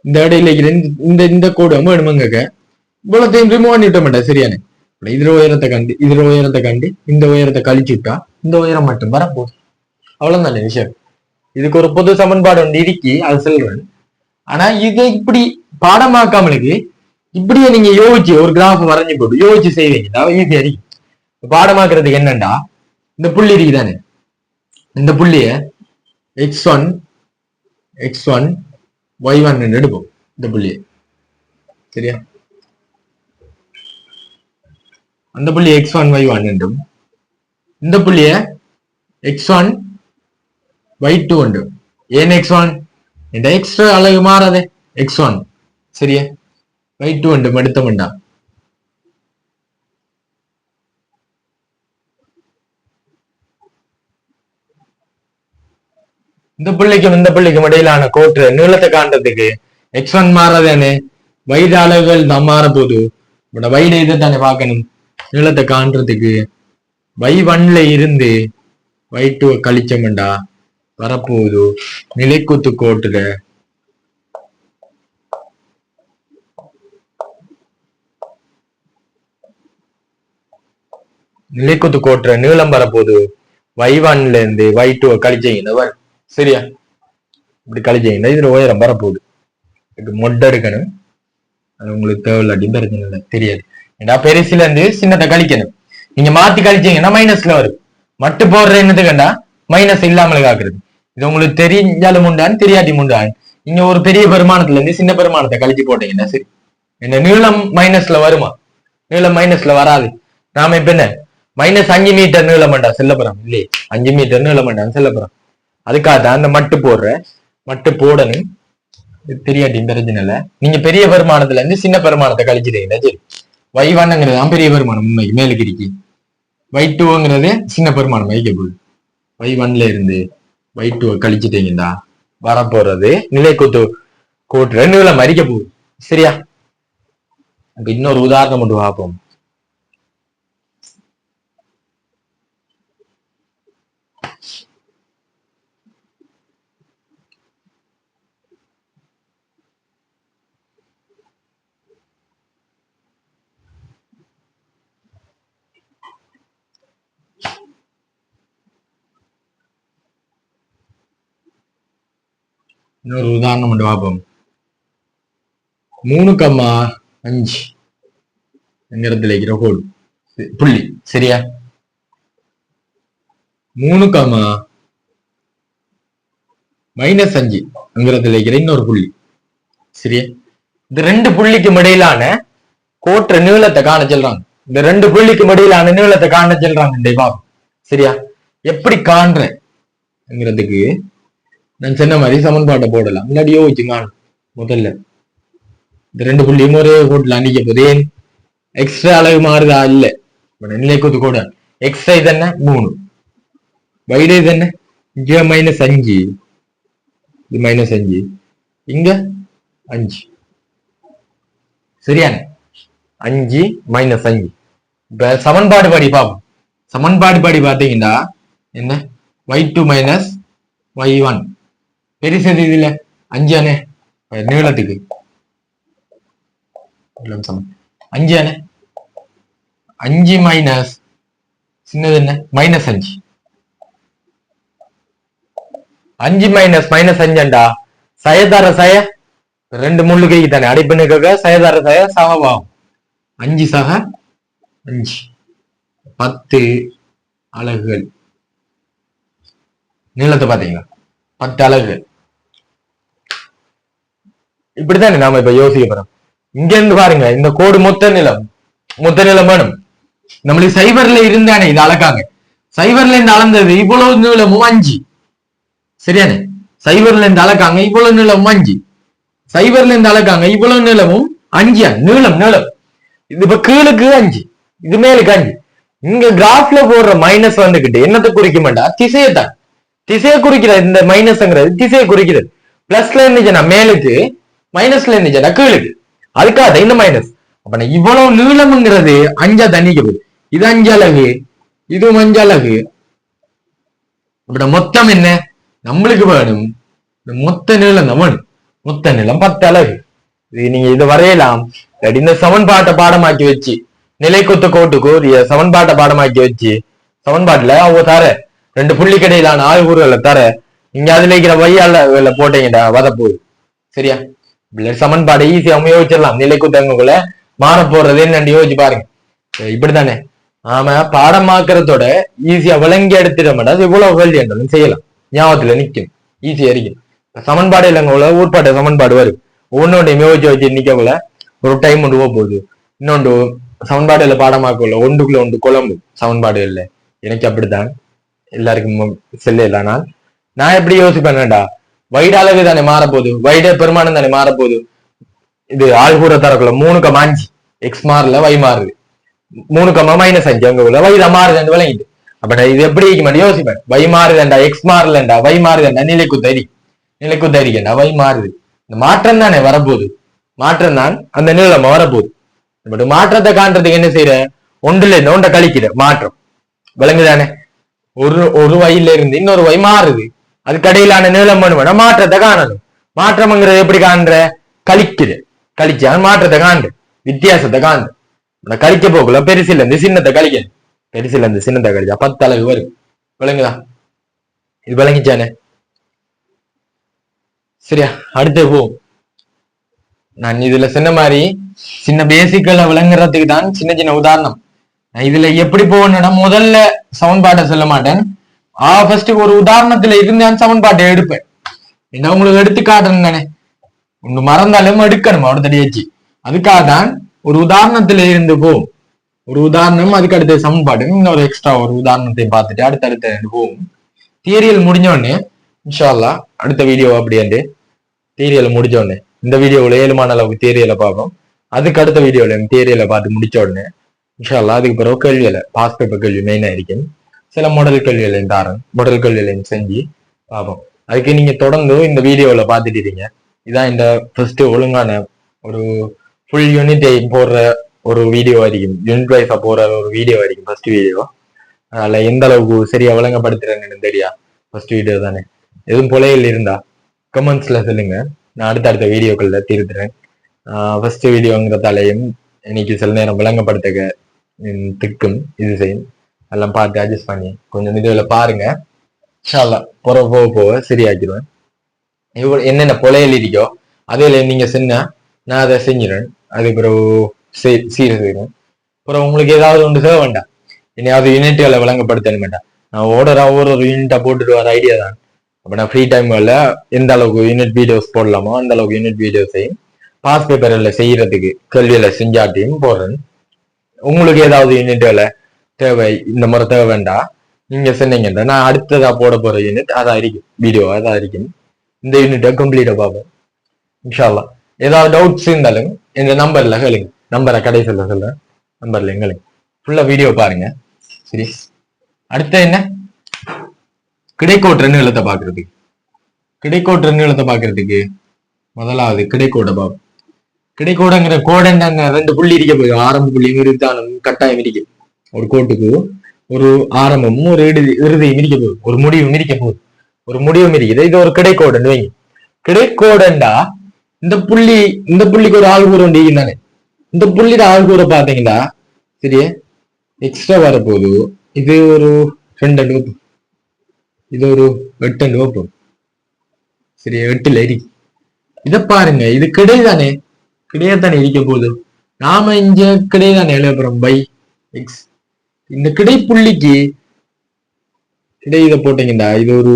இந்த இடையில இருக்கிற இந்த கோடு வேணுமங்க. இவ்வளத்தையும் ரிமூவ் பண்ணிவிட்ட மாட்டேன். சரியானே. இதுல உயரத்தை கண்டு இதுல உயரத்தை கண்டு இந்த உயரத்தை கழிச்சு விட்டா இந்த உயரம் மட்டும் வரப்போகுது. அவ்வளவுதானே விஷயம். இதுக்கு ஒரு பொது சமன்பாடு ஒன்று இருக்கி அது சொல்றேன். ஆனா இதை இப்படி பாடமாக்காமலுக்கு இப்படியே நீங்க யோசிச்சு ஒரு கிராஃப் வரைஞ்சு போட்டு யோசிச்சு செய்வீங்க ஈஸியா இருக்கு. பாடமாக்குறதுக்கு என்னண்டா இந்த புள்ளி இருக்குதானே, இந்த புள்ளிய x1 y1 எடுப்போம். இந்த புள்ளிய சரியா, அந்த புள்ளி x1 y1 என்றும் இந்த புள்ளிய x1 y2 உண்டு. ஏன் x1? இந்த எக்ஸ்ட்ரா அழகு மாறாதே x1 சரியா, y2 உண்டு எடுத்தோம்டா. இந்த புள்ளிக்கும் இடையிலான கோட்டு நீளத்தை காண்றதுக்கு x1 மாறதானே, வைடு அளவுகள் தான் மாற போது. வைடு இதை தானே பார்க்கணும். நீளத்தை காண்றதுக்கு y1ல இருந்து y2 கழிச்சோம்டா வரப்போகுது நிலைக்குத்து கோட்டுல நிலைக்குத்து கோட்டுற நீளம் வரப்போகுது. y1ல இருந்து y2 கழிச்சீங்கன்னா சரியா, இப்படி கழிச்சீங்கன்னா இதுல உயரம் வரப்போகுது. இது மொட்டை எடுக்கணும். அது உங்களுக்கு தேவையில்லாட்டி பிரச்சனை இல்லை, தெரியாது. ஏன்னா பெருசுல இருந்து சின்னத்தை கழிக்கணும். நீங்க மாத்தி கழிச்சீங்கன்னா மைனஸ்ல வரும். மட்டு போடுற என்னதுக்கண்டா மைனஸ் இல்லாமல் காக்குறது. இது உங்களுக்கு தெரிஞ்சாலும் உண்டான் தெரியாட்டி உண்டான். நீங்க ஒரு பெரிய பெருமானத்துல இருந்து சின்ன பெருமானத்தை கழிச்சு போட்டீங்கன்னா சரி. என்ன நீளம் மைனஸ்ல வருமா? நீளம் மைனஸ்ல வராது. நாம இப்ப என்ன -5 மீட்டர் நீளம் வேண்டாம் செல்லப்புறம் இல்லையே, 5 மீட்டர் நீளம் வேண்டாம் செல்லப்புறம். அதுக்காகத்தான் அந்த மட்டு மட்டு போடணும். தெரியாட்டி பிரச்சனை இல்லை. நீங்க பெரிய பெருமானத்துல இருந்து சின்ன பெருமானத்தை கழிச்சிட்டீங்கன்னா சரி. y1ங்கிறது தான் பெரிய பெருமானம் உண்மைக்கு மேலுக்கு இருக்கு. y2ங்கிறது சின்ன பெருமானம் வைக்க போகுது. y1ல இருந்து y2 கழிச்சிட்டீங்கன்னா வரப்போறது நிலைக்குத்து கோட்டு நீளம் மறிக்க போகுது. சரியா, அப்ப இன்னொரு உதாரணம் மட்டும் பார்ப்போம். இன்னொரு உதாரணம் மட்டும் பார்ப்போம். 3,5 என்கிறதுல இருக்கிற கோடு புள்ளி சரியா, 3,-5 என்கிறதுல இருக்கிற இன்னொரு புள்ளி சரியா. இந்த ரெண்டு புள்ளிக்கும் இடையிலான கோட்டுற நீளத்தை காண சொல்றாங்க. இந்த ரெண்டு புள்ளிக்கும் இடையிலான நீளத்தை காண சொல்றாங்க. சரியா, எப்படி காண்றதுக்கு நான் சொன்ன மாதிரி சமன்பாட்டை போடலாம். முன்னாடி யோசிச்சு காணும். முதல்ல இந்த ரெண்டு புள்ளியும் ஒரே கோட்டுல அன்னிக்க போது ஏன் எக்ஸ்ட்ரா அளவு மாறுதா? இல்ல. நிலைக்குத்து கூட எக்ஸ்ட்ரா இது என்ன 3, வைடு இது என்ன இங்க -5, இது -5, இங்க 5 சரியான 5 -5. இப்ப சமன்பாடு படி பார்ப்போம். சமன்பாடு படி பார்த்தீங்கன்னா என்ன y2 - y1 பெருசது இதுல 5 ஆனே நீளத்துக்கு 5 ஆனே 5 மைனஸ் சின்னது என்ன -5. 5 மைனஸ் -5 சயதார சய 2 முள்ளுக்கு தானே அடிப்பண்ணுக்காக சயதார சய சமமாகும். 5 சக 5 10 அலகுகள். நீளத்தை பாத்தீங்களா 10 அலகுகள். இப்படித்தானே நாம இப்ப யோசிக்க போறோம். இங்க இருந்து பாருங்க இந்த கோடு மொத்த நிலம் வேணும். நம்மளுக்கு சைபர்ல இருந்தானே இது அளக்காங்க. சைபர்ல இருந்து அளந்தது இவ்வளவு நீளமும் 5 சரியானே. சைபர்ல இருந்து அளக்காங்க இவ்வளவு நீளமும் 5. சைபர்ல இருந்து அளக்காங்க இவ்வளவு நீளமும் 5 நீளம். இது இப்ப கீழுக்கு 5 இது மேலுக்கு 5. இங்க கிராஃப்ல போடுற மைனஸ் வந்துகிட்டு என்னத்தை குறிக்க மாட்டா திசையத்தான். திசையை குறிக்கிற இந்த மைனஸ்ங்கிறது திசையை குறிக்கிறது. பிளஸ்ல இருந்துச்சுன்னா மேலுக்கு மைனஸ்ல இருந்துச்சுன்னா கீழுக்கு. அதுக்காக இந்த மைனஸ். அப்ப இவ்வளவு நீளம்ங்கிறது 5 தண்ணிக்கு. இது 5 அலகு இதுவும் 5 அலகு. அப்ப மொத்தம் என்ன நம்மளுக்கு வேணும் மொத்த நீளம் தான் வேணும். மொத்த நீளம் 10 அலகு. இது நீங்க இதை வரையலாம். இந்த சமன்பாட்டை பாடமாக்கி வச்சு நிலை கொத்த கோட்டுக்கு ஒரு சமன்பாட்டை பாடமாக்கி வச்சு சமன்பாட்டுல அவங்க தர 2 புள்ளி கடையிலான ஆய்வுகளை தர நீங்க அதுல இருக்கிற வையால போட்டீங்கடா வதப்போகுது சரியா. சமன்பாடை ஈஸியா யோசிச்சிடலாம். நிலை குத்தங்குள்ள மாற போறது என்னன்னு யோசிச்சு பாருங்க. இப்படித்தானே ஆமா பாடமாக்குறதோட ஈஸியா விளங்கி எடுத்துட்டோம்னா இவ்வளவு கேள்வி என்றாலும் செய்யலாம். ஞாபகத்துல நிக்கும் ஈஸியா இருக்கும். சமன்பாடு இல்லைங்க ஊர்பாட்ட சமன்பாடு வரும். ஒன்னொன்னையும் யோசிச்சு வச்சு நிக்கக்குள்ள ஒரு டைம் ஒன்று போகுது. இன்னொன்று சமன்பாடு இல்ல பாடமாக்கல ஒன்றுக்குள்ள ஒன்று குழம்பு சமன்பாடு இல்லை. எனக்கு அப்படித்தான் எல்லாருக்கும் செல்ல இல்லை. நான் எப்படி யோசிப்பேன்டா வைட அளவு தானே மாறப்போகுது. வைட பெருமானம் தானே மாறப்போகுது. இது ஆள்கூற தரக்குள்ள 3,5 எக்ஸ் மாறல வை மாறுது. 3,-5 அங்க உள்ள வை தான் மாறுது விளங்கிட்டு. அப்ப இது எப்படி இருக்க யோசிப்பேன். வை மாறுதண்டா எக்ஸ் மாறலண்டா வை மாறுதண்டா நிலைக்கு தரிக்கண்டா வை மாறுது. இந்த மாற்றம் தானே வரப்போகுது. மாற்றம் தான் அந்த நீளமா வரப்போகுது. பட் மாற்றத்தை காண்றதுக்கு என்ன செய்யற ஒன்றுல இருந்து ஒன்றை கழிக்கிற மாற்றம் விளங்குதானே. ஒரு வயில இருந்து இன்னொரு வை மாறுது. அது கடையிலான நீளம் வேணும்னா மாற்றத்தை காணணும். மாற்றம்ங்கிறது எப்படி காண்ற கழிச்சா மாற்றத்தை காண்ற வித்தியாசத்தை காண்ற. கழிக்க போக்குல பெருசில இருந்து சின்னத்தை கழிக்கணும். பெருசில இருந்து சின்னத்தை கழிச்சா 10 அலகு வரும். விளங்குதா இது விளங்கிச்சானே சரியா. அடுத்து போ நான் இதுல சொன்ன மாதிரி சின்ன பேசிக்கல விளங்குறதுக்கு தான் சின்ன உதாரணம். இதுல எப்படி போகணும்னா முதல்ல சமன்பாட்டை சொல்ல மாட்டேன். ஃபர்ஸ்ட் ஒரு உதாரணத்துல இருந்தான் சமன்பாட்டை எடுப்பேன். என்ன உங்களுக்கு எடுத்து காட்டணும் தானே. ஒண்ணு மறந்தாலும் எடுக்கணும் அவட தடியாச்சு. அதுக்காக தான் ஒரு உதாரணத்துல இருந்து போகும். ஒரு உதாரணம் அதுக்கு அடுத்த சமன்பாடு இன்னொரு எக்ஸ்ட்ரா ஒரு உதாரணத்தை பார்த்துட்டு அடுத்தடுத்த போகும். தியரியல் முடிஞ்ச உடனே இன்ஷா அல்லாஹ் அடுத்த வீடியோ அப்படியே தியரியலை முடிஞ்ச உடனே இந்த வீடியோவில் 7மான அளவுக்கு தியரியலை பார்ப்போம். அதுக்கு அடுத்த வீடியோல தியரியலை பார்த்து முடிச்ச உடனே இன்ஷா அல்லாஹ் அதுக்கு பிறகு கேள்வியில பாஸ் பேப்பர் கேள்வி மெயினா இருக்கும். சில மாடல் கேள்விகளையும் தாரன் மாடல் கேள்விகளையும் செஞ்சு பார்ப்போம். அதுக்கு நீங்க தொடர்ந்து இந்த வீடியோல பார்த்துட்டு இருக்கீங்க. இதான் இந்த ஃபர்ஸ்ட் ஒழுங்கான ஒரு ஃபுல் யூனிட்டை போடுற ஒரு வீடியோ ஆയിരിக்கும். யூனிட் வைஸா போற ஒரு வீடியோ ஆയിരിக்கும் ஃபர்ஸ்ட் வீடியோ. அதனால எந்த அளவுக்கு சரியா விளங்கப்படுத்துறேன்னு தெரியா. ஃபர்ஸ்ட் வீடியோ தானே. எதுவும் பிழைகள் இருந்தா கமெண்ட்ஸ்ல சொல்லுங்க. நான் அடுத்த வீடியோக்கள்ல திருத்துறேன். ஃபர்ஸ்ட் வீடியோங்கிறதாலையும் இன்னைக்கு சில நேரம் விளங்கப்படுத்த திக்கும் இது செய்யும். எல்லாம் பார்த்து அட்ஜஸ்ட் பண்ணி கொஞ்சம் வீடியோல பாருங்க. போக சரியாக்கிடுவேன். இவ்வளவு என்னென்ன பொலையில் இருக்கோ அதில் நீங்க சொன்னா நான் அதை செஞ்சிடுவேன். அதுக்கு பிறகு செய்வேன். அப்புறம் உங்களுக்கு ஏதாவது ஒன்று செய்ய வேண்டாம். இனியாவது யூனிட்டுகளை விளங்கப்படுத்தணும் வேண்டாம். நான் ஒவ்வொரு யூனிட்டா போட்டுட்டு வர ஐடியா தான். அப்ப நான் ஃப்ரீ டைம்ல எந்த அளவுக்கு யூனிட் வீடியோஸ் போடலாமோ அந்த அளவுக்கு யூனிட் வீடியோஸையும் பாஸ் பேப்பர்ல செய்யறதுக்கு கேள்வியில செஞ்சாட்டியும் போடுறேன். உங்களுக்கு ஏதாவது யூனிட்டுகளை தேவை இந்த முறை தேவை வேண்டாம் நீங்க சொன்னீங்கன்னா நான் அடுத்ததா போட போற யூனிட் அதான் இருக்கும். வீடியோ அதான் இருக்கும். இந்த யூனிட்டை கம்ப்ளீட்டா பார்ப்போம் இன்ஷா அல்லாஹ். ஏதாவது டவுட்ஸ் இருந்தாலும் இந்த நம்பர்ல கேளுங்க. நம்பரை கடைசியில் சொல்றேன். நம்பர்ல எங்களுக்கு ஃபுல்லா வீடியோ பாருங்க. சரி, அடுத்த என்ன கிடைக்கோட்டுற நீளத்தை பாக்குறதுக்கு முதலாவது கிடைக்கோட பார்ப்போம். கிடைக்கோடங்கிற கோடங்க 2 புள்ளி இருக்க போய் ஆரம்ப புள்ளி நிறுத்தானம் கட்டாயம் இருக்கு. ஒரு கோட்டுக்கு ஒரு ஆரம்பமும் ஒரு இறுதியும் இருக்க போகுது. ஒரு முடிவும் இருக்க போகுது. ஒரு முடிவும் இருக்குது. இது ஒரு கிடைக்கோடுன்னு வைங்க. கிடைக்கோடண்டா இந்த புள்ளிக்கு ஒரு ஆள்கூற தானே. இந்த புள்ளியோட ஆள்கூற பாத்தீங்களா சரியே எக்ஸ்ட்ரா வரப்போகுது. இது ஒரு 2 வைப்போம், இது ஒரு 8 வைப்போம். சரி, 8ல இருக்கு. இத பாருங்க, இது கிடையாதானே, கிடையாதானே இருக்க போகுது. நாம இங்க கிடையாதானே எழுப்புறோம் பை எக்ஸ். இந்த கிடை புள்ளிக்கு கிடை இதை போட்டீங்கடா, இது ஒரு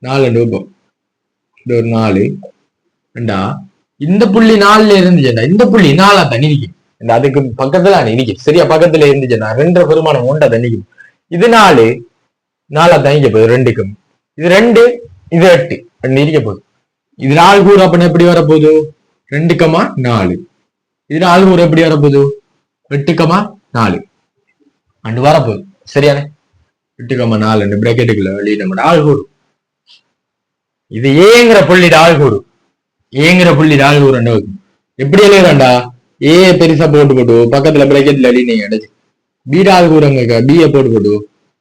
4 வைப்போம், இது ஒரு 4 ரெண்டா. இந்த புள்ளி 4ல இருந்துச்சுடா, இந்த புள்ளி 4ஆ தான் நிக்கும். அதுக்கு பக்கத்துல நிக்கும், சரியா பக்கத்துல இருந்துச்சுன்னா 2 பெருமானம் 1 தான் நிக்கும். இது 4 4ஆ தான் நிக்க போகுது 2க்கும். இது 2 இது 8 2 இருக்க போகுது. இது 4 கூறு அப்ப எப்படி வரப்போகுது, 2,4. இது 4 கூறு எப்படி வரப்போகுது, 8,4 அண்டு வரப்போகுது. சரியானே, 8,4 பிராக்கெட்டுக்குள்ள வெளியே நம்ம 4 கூறு. இது ஏங்கிற புள்ளி 4 கூறு, ஏங்கிற புள்ளி 4 கூறு எப்படி எழுதுறாண்டா, ஏ பெருசா போட்டு பக்கத்துல பிராக்கெட்ல லீனிங் அடைச்சு பி 4 கூறுங்க, பிஏ போட்டு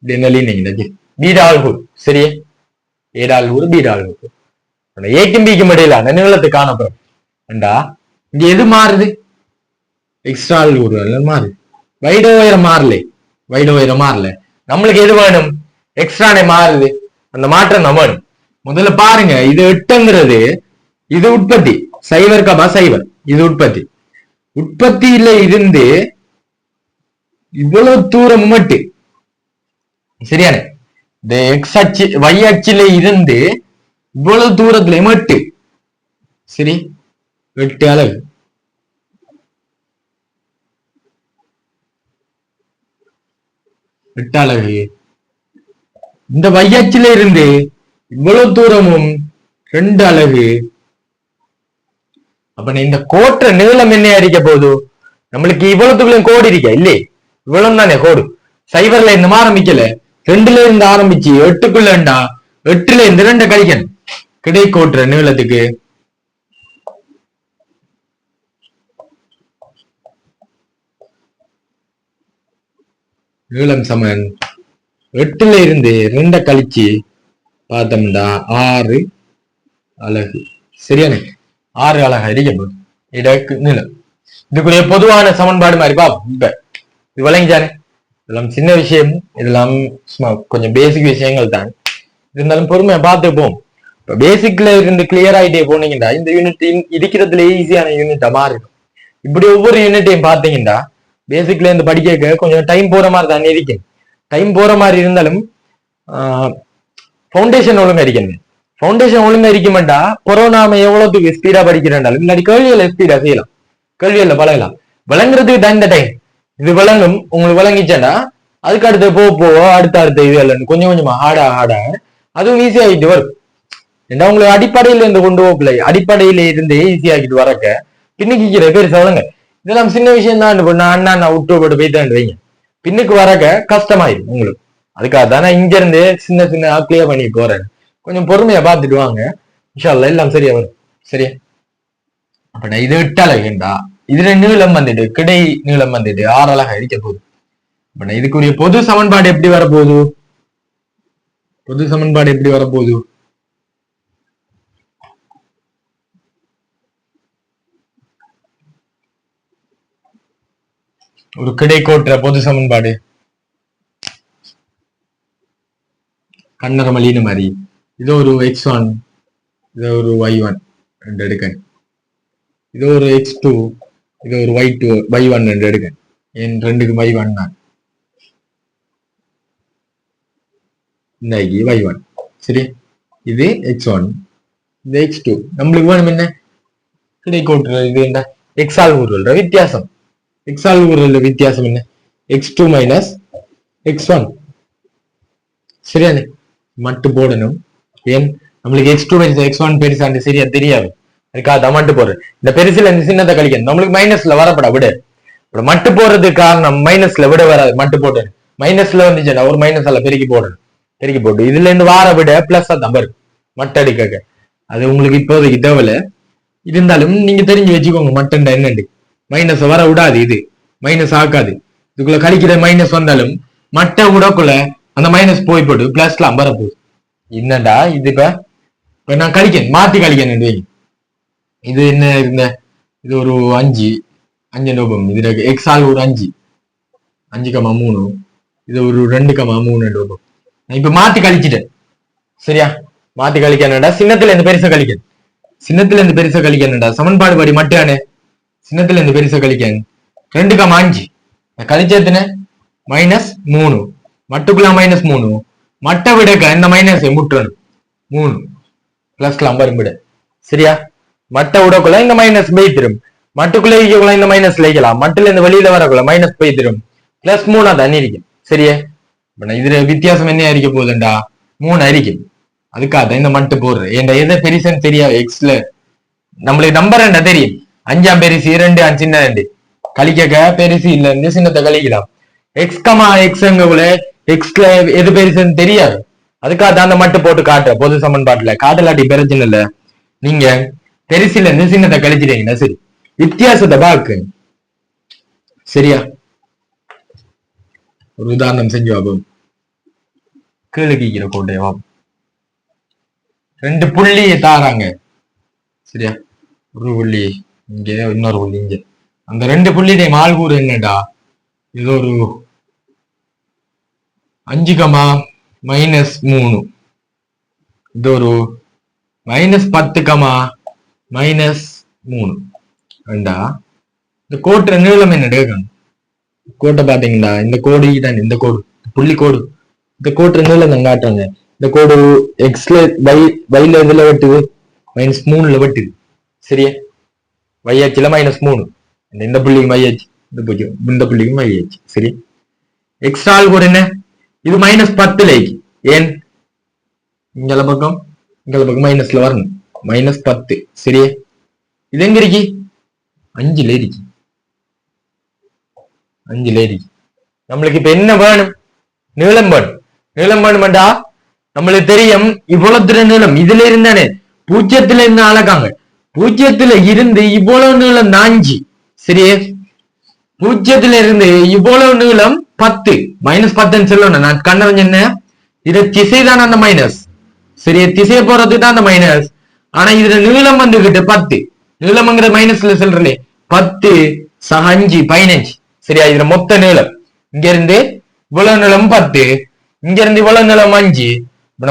என்ன லீனிங் அடைச்சு பி 4 கூறு. சரியே, ஏ 4 கூறு பி 4 கூறு. ஏக்கும் பிக்கும் இடையில நிலத்துக்கு காணப்படும். ஏண்டா இங்க எது மாறுது, எக்ஸ்ட்ரா கூறுகள் மாறுது. வைட உயரம் மாறல, வைட உயரம் மாறல. நம்மளுக்கு எது வேணும், எக்ஸ்ட்ரானே மாறுது, அந்த மாற்றம் நம்ம வேணும். முதல்ல பாருங்க, இது 8ங்கிறது இது உற்பத்தி, 0,0, இது உற்பத்தி. உற்பத்தியில இருந்து இவ்வளவு தூரம் மட்டு, சரியான இந்த எக்ஸ் அச்சு y அச்சில இருந்து இவ்வளவு தூரத்துல மட்டு, சரி 8 அலகு. அலகு இந்த y அச்சில இருந்து இவ்வளவு தூரமும் 2 அலகு. அப்ப இந்த கோற்ற நீளம் என்ன அடிக்க போகுது, நம்மளுக்கு இவ்வளவுக்குள்ளயும் கோடு இருக்க இல்லே, இவ்வளவு தானே கோடு. 0ல இருந்து ஆரம்பிக்கல, 2ல இருந்து ஆரம்பிச்சு 8க்குள்ளண்டா, 8ல இருந்து 2 கழிக்கணும். கிடை கோற்ற நீளத்துக்கு நீளம் சமன் 8ல இருந்து 2 கழிச்சு பார்த்தோம்டா 6 அலகு. சரியானே, 6 அலகு அடிக்க போகுது இடக்கு நீளம். இதுக்குரிய பொதுவான சமன்பாடு மாதிரி பாப்போம். இப்ப இது விளங்கிச்சானே, இதெல்லாம் சின்ன விஷயம், இதெல்லாம் கொஞ்சம் பேசிக் விஷயங்கள் தான், இருந்தாலும் பொறுமையா பார்த்துப்போம். இப்ப பேசிக்ல இருந்து கிளியர் ஆயிட்டே போனீங்கன்னா இந்த யூனிட் இருக்கிறதுல ஈஸியான யூனிட்டா மாறிடும். இப்படி ஒவ்வொரு யூனிட்டையும் பாத்தீங்கன்னா பேசிக்ல இருந்து படிக்க கொஞ்சம் டைம் போற மாதிரி தான் இருக்கும். டைம் போற மாதிரி இருந்தாலும் ஃபவுண்டேஷன் ஒழுங்கா இருக்கணும். ஃபவுண்டேஷன் ஒழுங்கா இருக்க மாட்டா புறம் நாம எவ்வளவுக்கு ஸ்பீடா படிக்கிறேன்டாலும் இல்லாட்டி கேள்வியில ஸ்பீடா செய்யலாம், கேள்வியில பழகலாம். விளங்குறதுக்கு தான் இந்த டைம். இது விளங்கும், உங்களுக்கு விளங்கிச்சேன்னா அதுக்கு அடுத்து போக அடுத்த இது இல்லைன்னு கொஞ்சம் கொஞ்சமா ஹார்டா அதுவும் ஈஸி ஆகிட்டு வரும். ஏன்னா உங்களுக்கு அடிப்படையில இருந்து கொண்டு போகல, அடிப்படையில இருந்து ஈஸி ஆகிட்டு வரக்க பின்னுக்கு பேர் சொல்லுங்க. இதெல்லாம் சின்ன விஷயம் தான், அண்ணா விட்டு போட்டு போயிட்டு வைங்க, பின்னுக்கு வரக்க கஷ்டமாயிடும் உங்களுக்கு. அதுக்காக தானே இங்க இருந்து சின்ன கிளியர் பண்ணி போறேன். கொஞ்சம் பொறுமையா பார்த்துட்டு வாங்க, இன்ஷா அல்லாஹ் எல்லாம் சரியா வரும். சரியா, அப்ப நான் இது 8 அலகுண்டா, இதுல நீளம் வந்துட்டு கிடை நீளம் வந்துட்டு 6 அலகா இருக்க போகுது. அப்ப நான் இதுக்குரிய பொது சமன்பாடு எப்படி வரப்போகுது, பொது சமன்பாடு எப்படி வரப்போகுது, ஒரு கிடை கோட்டுற பொது சமன்பாடு கண்ணரமலின மாதிரி. இது ஒரு x1, இது ஒரு y1 ரெண்டு எடுக்கன், இது ஒரு x2, இது ஒரு y1 ரெண்டு எடுக்கன். என் ரெண்டுக்கு y1 தான், இந்த y1. சரி, இது x1, இது x2. நம்மளுக்கு வேணும் என்ன, கிடை கோட்டுற இது என்ன, எக்ஸால் ஊர்வல்ற வித்தியாசம். எக்ஸால் ஊர்வல்ற வித்தியாசம் என்ன, x2 மைனஸ் x1. சரியானே, மட்டு போடணும். ஏன் நம்மளுக்கு x2 மைனஸ் x1 பெருசாண்டு சரியா தெரியாது, அதுக்காக மட்டு போடுறேன். இந்த பெருசுல இந்த சின்னத்தை கழிக்கணும், நம்மளுக்கு மைனஸ்ல வரப்படா விட. மட்டு போடுறதுக்கு காரணம் மைனஸ்ல விட வராது, மட்டு போட்டு மைனஸ்ல வந்துச்சுன்னா ஒரு மைனஸ் எல்லாம் பெருக்கி போடணும். பெருக்கி போட்டு இதுல இருந்து வார விட பிளஸ் நம்பர் மட்டு அடிக்க, அது உங்களுக்கு இப்போதைக்கு தேவையில்ல, இருந்தாலும் நீங்க தெரிஞ்சு வச்சுக்கோங்க. மட்டன்டா என்னண்டு மைனஸ் வர விடாது, இது மைனஸ் ஆக்காது. இதுக்குள்ள கழிக்கிற மைனஸ் வந்தாலும் மட்டை விடக்குள்ள அந்த மைனஸ் போய் போட்டு பிளஸ்லாம் வரப்போகுது. என்னடா இது, இப்ப நான் கழிக்கணும், மாத்தி கழிக்கணும். இது என்ன இருந்த, இது ஒரு 5 ரூபம், இதுல எக்ஸால் ஒரு 5, 5,3 இது ஒரு 2,3 நான் இப்ப மாத்தி கழிச்சிட்டேன். சரியா? மாத்தி கழிக்கணும்டா சின்னத்துல இருந்து பெருசா கழிக்கணும். சின்னத்துல இருந்து பெருசா கழிக்கணும்டா சமன்பாடு படி மட்டும் சின்னத்துல இருந்து பெருசா கழிக்கணும். 2,5 கழிச்சேத்துன -3 மட்டுக்குள்ள -3 மட்டை விடக்க இந்த மைனஸ் முட்டணும் 3 பிளஸ்லாம் வரும்பிட. சரியா? மட்டை விடக்குள்ள இந்த மைனஸ் போய் தரும். மட்டுக்குள்ள வைக்கக்குள்ள இந்த மைனஸ் லைக்கலாம். மட்டுல இருந்து வெளியில வரக்குள்ள மைனஸ் போய் தரும். +3 தண்ணி இருக்கும். சரியா? இதுல வித்தியாசம் என்ன அறிக்க போகுதுண்டா 3 அறிக்கும். அதுக்காக இந்த மட்டு போடுறேன். என் எதை பெருசுன்னு தெரியாது. எக்ஸ்ல நம்மளுக்கு நம்பர் என்ன தெரியும். 5 பெருசு 2 சின்ன 2 கழிக்க பெருசு இல்ல இருந்து சின்னத்தை கழிக்கலாம். எக்ஸ்ல எது பெருசுன்னு தெரியாது. அதுக்காக அந்த மட்டு போட்டு காட்டுற பொது சமன்பாட்டுல காட்டலாட்டி பிரச்சனை இல்ல. நீங்க பெருசுல இருந்து சின்னத்தை கழிச்சிட்டீங்கன்னா சரி. வித்தியாசத்தை பாக்கு. சரியா? ஒரு உதாரணம் செஞ்சு வாபம். கீழே கீக்கிற கோட்டையை வாபம். 2 புள்ளியை தாராங்க. சரியா? ஒரு புள்ளி இங்க இன்னொரு புள்ளி இங்க. அந்த 2 புள்ளியை மால் கூறு என்னடா இது ஒரு 5,-3 இது ஒரு -10,-3 வேண்டா. இந்த கோட்டுற நீளம் என்ன எடுக்கணும். கோட்டை பாத்தீங்கன்னா இந்த கோடு தான் இந்த கோடு புள்ளி கோடு. இந்த கோட்டுற நீளம் தான் காட்டுறாங்க. இந்த கோடு எக்ஸ்ல வைல இதுல வெட்டுது -3ல வெட்டுது. சரியா? வையாச்சுல -3 இந்த புள்ளிக்கு வையாச்சு இந்த புள்ளிக்கு வையாச்சு. சரி? எக்ஸ்ட்ரா கூட என்ன இது -10ல ஏன் இங்கல பக்கம் மைனஸ்ல வரணும் -10. சரியா? இது எங்க இருக்கு 5ல இருக்கு. நம்மளுக்கு இப்ப என்ன வேணும் நீளம் வேணும். நீளம் வேணும்டா நம்மளுக்கு தெரியும் இவ்வளவு நீளம் இதுல இருந்தானே 0ல இருந்து அளக்காங்க. 0ல இருந்து இவ்வளவு நீளம் 5. சரியே? 0ல இருந்து இவ்வளவு நீளம் 10 -10 சொல்லணும். நான் கண்ணறிஞ்ச இத திசைதான் அந்த மைனஸ். சரியா? திசை போறது தான் அந்த மைனஸ். ஆனா இதுல நீளம் வந்துகிட்டு 10. நீளம்ங்கிற மைனஸ்ல சொல்றே 10 5 15. சரியா? இதுல மொத்த நீளம் இங்க இருந்து இவ்வளவு நீளம் 10 இங்க இருந்து இவ்வளவு நீளம் 5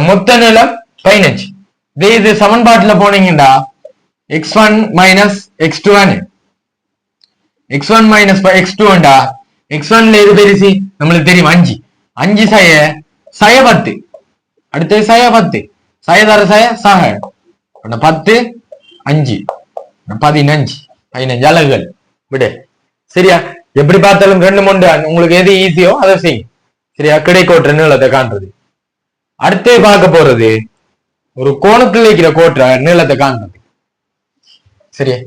மொத்த நீளம் 15. இது சமன்பாட்டுல போனீங்கடா x1 - x2 x1 - x2 ண்டா x1ல எது பெருசு நம்மளுக்கு தெரியும் 5 5 சய 10 அடுத்து சய 10 சயதார சக 10 5 15 அலகுகள் விடு. சரியா? எப்படி பார்த்தாலும் 2 3 உங்களுக்கு எது ஈஸியோ அதை செய்யும். சரியா? கிடைக்கோட்டுற நீளத்தை காண்றது. அடுத்தே பார்க்க போறது ஒரு கோணத்துல இருக்கிற கோட்டுற நீளத்தை காண்றது. சரியா?